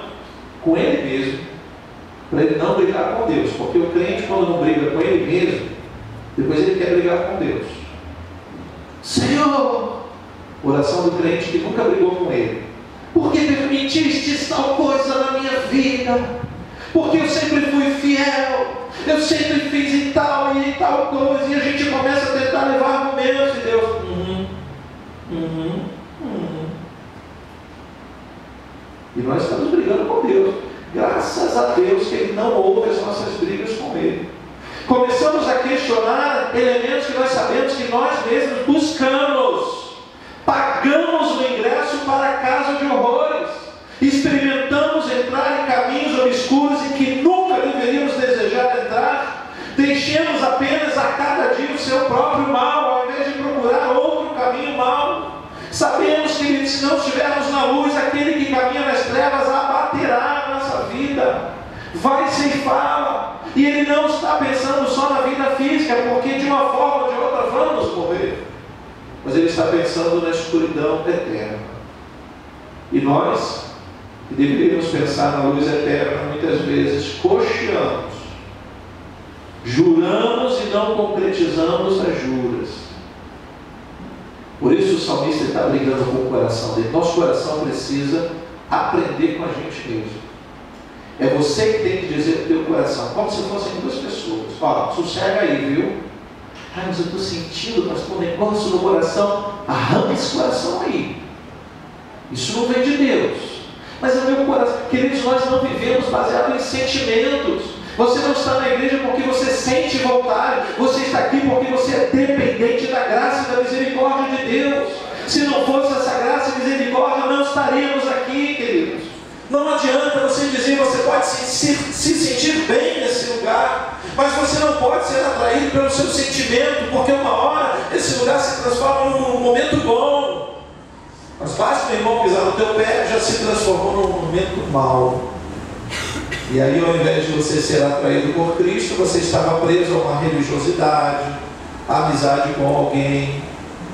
Speaker 1: com ele mesmo, para ele não brigar com Deus, porque o crente, quando não briga com ele mesmo, depois ele quer brigar com Deus. Senhor, oração do crente que nunca brigou com ele: por que permitiste tal coisa na minha vida? Porque eu sempre fui fiel, eu sempre fiz e tal coisa, e a gente começa a tentar levar argumentos, e Deus e nós estamos brigando com Deus. Graças a Deus que Ele não ouve as nossas brigas com Ele. Começamos a questionar elementos que nós sabemos que nós mesmos buscamos. Pagamos o ingresso para a casa de horrores. Experimentamos entrar em caminhos obscuros em que nunca deveríamos desejar entrar. Deixemos apenas a cada dia o seu próprio mal, ao invés de procurar se não estivermos na luz, aquele que caminha nas trevas abaterá a nossa vida, vai ceifá-la. E ele não está pensando só na vida física, porque de uma forma ou de outra vamos morrer, mas ele está pensando na escuridão eterna. E nós, que deveríamos pensar na luz eterna, muitas vezes cocheamos, juramos e não concretizamos as juras. Por isso o salmista está brigando com o coração dele. Nosso coração precisa aprender com a gente mesmo. É você que tem que dizer para o teu coração, como se fossem duas pessoas: ó, sossega aí, viu? Ah, mas eu estou sentindo, pastor, um negócio no coração. Arranca esse coração aí. Isso não vem de Deus. Mas é o meu coração. Queridos, nós não vivemos baseado em sentimentos. Você não está na igreja porque você sente vontade. Você está aqui porque você é dependente da graça e da misericórdia de Deus. Se não fosse essa graça e misericórdia, não estaríamos aqui, queridos. Não adianta você dizer, você pode se sentir bem nesse lugar, mas você não pode ser atraído pelo seu sentimento, porque uma hora esse lugar se transforma num momento bom. Mas basta o irmão pisar no teu pé, já se transformou num momento mau. E aí, ao invés de você ser atraído por Cristo, você estava preso a uma religiosidade, a amizade com alguém.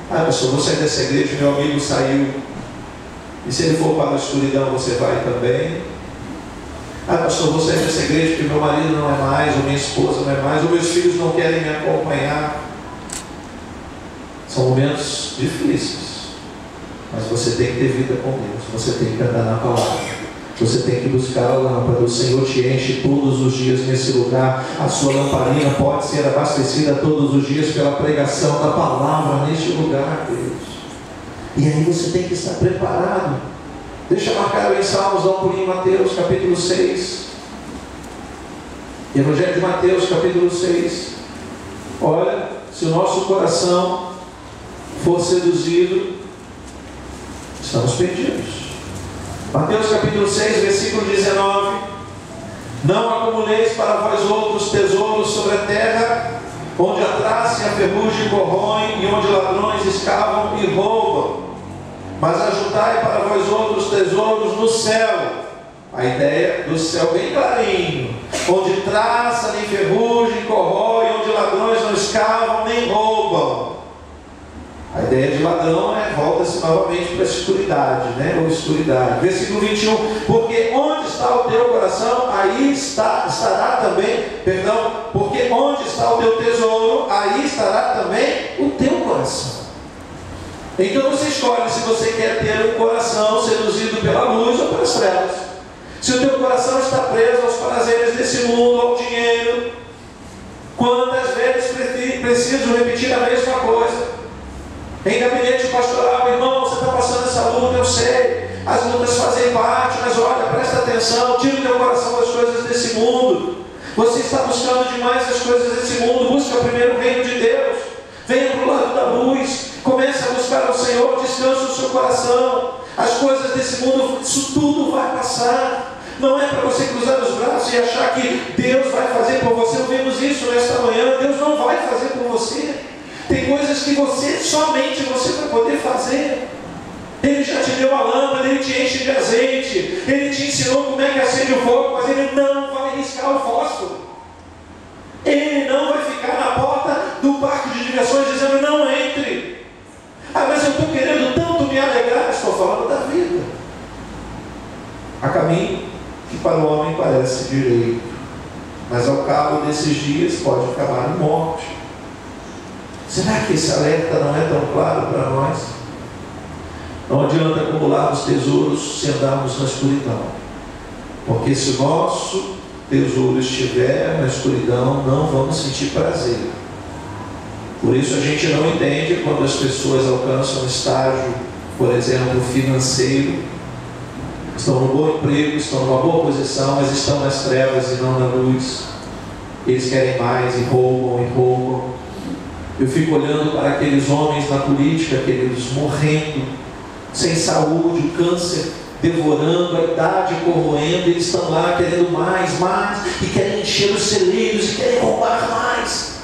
Speaker 1: Ah, pastor, vou sair dessa igreja, meu amigo saiu. E se ele for para a escuridão, você vai também? Ah, pastor, vou sair dessa igreja porque meu marido não é mais, ou minha esposa não é mais, ou meus filhos não querem me acompanhar. São momentos difíceis, mas você tem que ter vida com Deus, você tem que andar na palavra. Você tem que buscar a lâmpada. O Senhor te enche todos os dias nesse lugar. A sua lamparina pode ser abastecida todos os dias pela pregação da palavra neste lugar, Deus. E aí você tem que estar preparado. Deixa marcado em Salmos, dá um pulinho em Mateus capítulo 6. Evangelho de Mateus capítulo 6. Olha, se o nosso coração for seduzido, estamos perdidos. Mateus capítulo 6, versículo 19: não acumuleis para vós outros tesouros sobre a terra, onde a traça e a ferrugem corroem, e onde ladrões escavam e roubam, mas ajuntai para vós outros tesouros no céu. A ideia do céu bem clarinho: onde traça nem ferrugem corrói, onde ladrões não escavam nem roubam. A ideia de ladrão volta-se novamente para a escuridade, ou escuridade. Versículo 21, porque onde está o teu coração, aí estará também, porque onde está o teu tesouro, aí estará também o teu coração. Então você escolhe se você quer ter um coração seduzido pela luz ou pelas trevas. Se o teu coração está preso aos prazeres desse mundo, ao dinheiro, quantas vezes preciso repetir a mesma coisa? Em gabinete pastoral, irmão, você está passando essa luta, eu sei, as lutas fazem parte, mas olha, presta atenção, tira o teu coração das coisas desse mundo. Você está buscando demais as coisas desse mundo. Busca primeiro o reino de Deus, venha para o lado da luz, comece a buscar ao Senhor, descanse o seu coração. As coisas desse mundo, isso tudo vai passar. Não é para você cruzar os braços e achar que Deus vai fazer por você. Ouvimos isso nesta manhã. Deus não vai fazer por você. Tem coisas que somente você vai poder fazer. Ele já te deu a lâmpada, Ele te enche de azeite, Ele te ensinou como é que acende o fogo, mas Ele não vai riscar o fósforo. Ele não vai ficar na porta do parque de diversões dizendo: não entre. Ah, mas eu estou querendo tanto me alegrar. Estou falando da vida. Há caminho que para o homem parece direito, mas ao cabo desses dias pode acabar em morte. Será que esse alerta não é tão claro para nós? Não adianta acumularmos tesouros se andarmos na escuridão, porque se o nosso tesouro estiver na escuridão, não vamos sentir prazer. Por isso a gente não entende quando as pessoas alcançam um estágio, por exemplo, financeiro, estão no bom emprego, estão numa boa posição, mas estão nas trevas e não na luz. Eles querem mais e roubam. Eu fico olhando para aqueles homens na política, aqueles morrendo, sem saúde, o câncer devorando, a idade corroendo, eles estão lá querendo mais, e querem encher os celeiros, e querem roubar mais.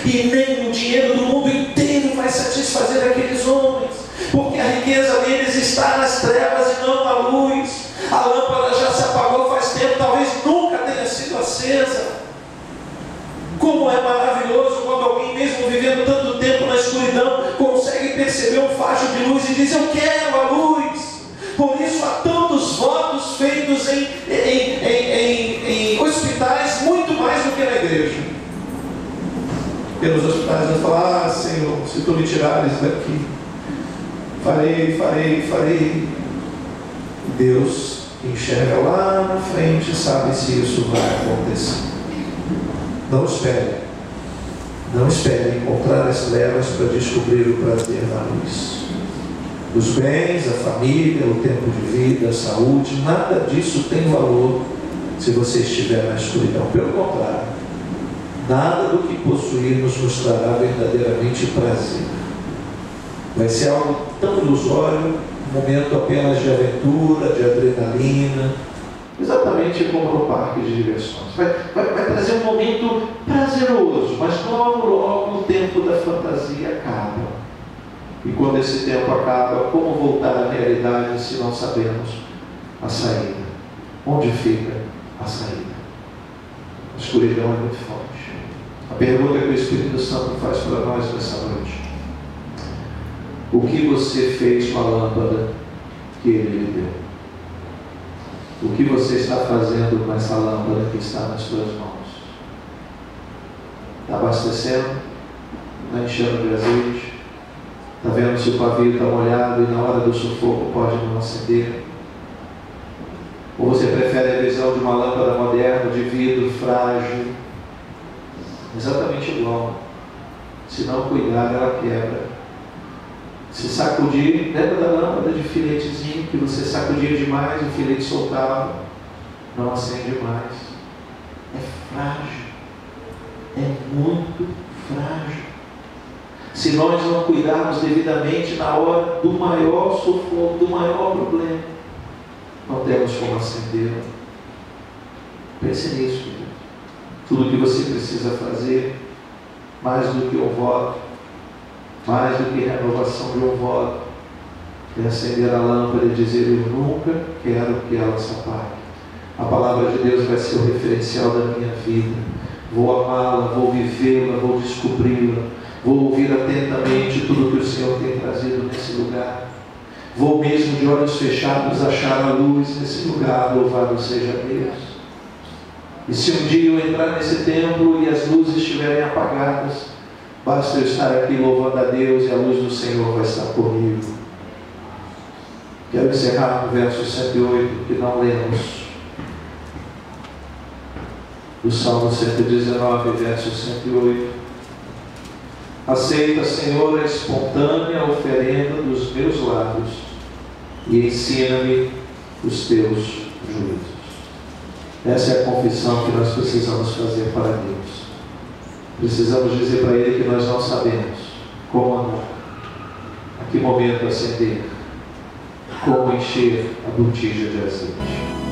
Speaker 1: E nem o dinheiro do mundo inteiro vai satisfazer aqueles homens, porque a riqueza deles está nas trevas e não na luz. A lâmpada já se apagou faz tempo, talvez nunca tenha sido acesa. Como é maravilhoso quando alguém, mesmo vivendo tanto tempo na escuridão, consegue perceber um facho de luz e diz: eu quero a luz. Por isso há tantos votos feitos em hospitais, muito mais do que na igreja. Porque nos hospitais nós falamos: Senhor, se tu me tirares daqui, farei. Deus enxerga lá na frente e sabe se isso vai acontecer. Não espere encontrar as trevas para descobrir o prazer na luz. Os bens, a família, o tempo de vida, a saúde, nada disso tem valor se você estiver na escuridão. Pelo contrário, nada do que possuirmos nos trará verdadeiramente prazer. Vai ser algo tão ilusório, um momento apenas de aventura, de adrenalina, exatamente como no parque de diversões. Vai trazer um momento prazeroso, mas logo o tempo da fantasia acaba. E quando esse tempo acaba, como voltar à realidade se não sabemos a saída? Onde fica a saída? A escuridão é muito forte. A pergunta que o Espírito Santo faz para nós nessa noite: o que você fez com a lâmpada que Ele lhe deu? O que você está fazendo com essa lâmpada que está nas suas mãos? Está abastecendo? Está enchendo de azeite? Está vendo se o pavio está molhado e na hora do sufoco pode não acender? Ou você prefere a visão de uma lâmpada moderna, de vidro frágil, exatamente igual? Se não cuidar, ela quebra. Se sacudir, lembra da lâmpada de filetezinho que você sacudia demais, o filete soltava, não acende mais. É frágil, é muito frágil. Se nós não cuidarmos devidamente na hora do maior sufoco, do maior problema, não temos como acendê-la. Pense nisso, querido. Tudo que você precisa fazer, mais do que um voto, mais do que a renovação de um voto, é acender a lâmpada e dizer: eu nunca quero que ela se apague. A palavra de Deus vai ser o referencial da minha vida. Vou amá-la, vou vivê-la, vou descobri-la. Vou ouvir atentamente tudo que o Senhor tem trazido nesse lugar. Vou mesmo de olhos fechados achar a luz nesse lugar. Louvado seja Deus. E se um dia eu entrar nesse templo e as luzes estiverem apagadas, basta eu estar aqui louvando a Deus e a luz do Senhor vai estar comigo. Quero encerrar no verso 108, que não lemos. Do Salmo 119, verso 108. Aceita, Senhor, a espontânea oferenda dos meus lábios e ensina-me os teus juízos. Essa é a confissão que nós precisamos fazer para Deus. Precisamos dizer para Ele que nós não sabemos como amar, a que momento acender, como encher a botija de azeite.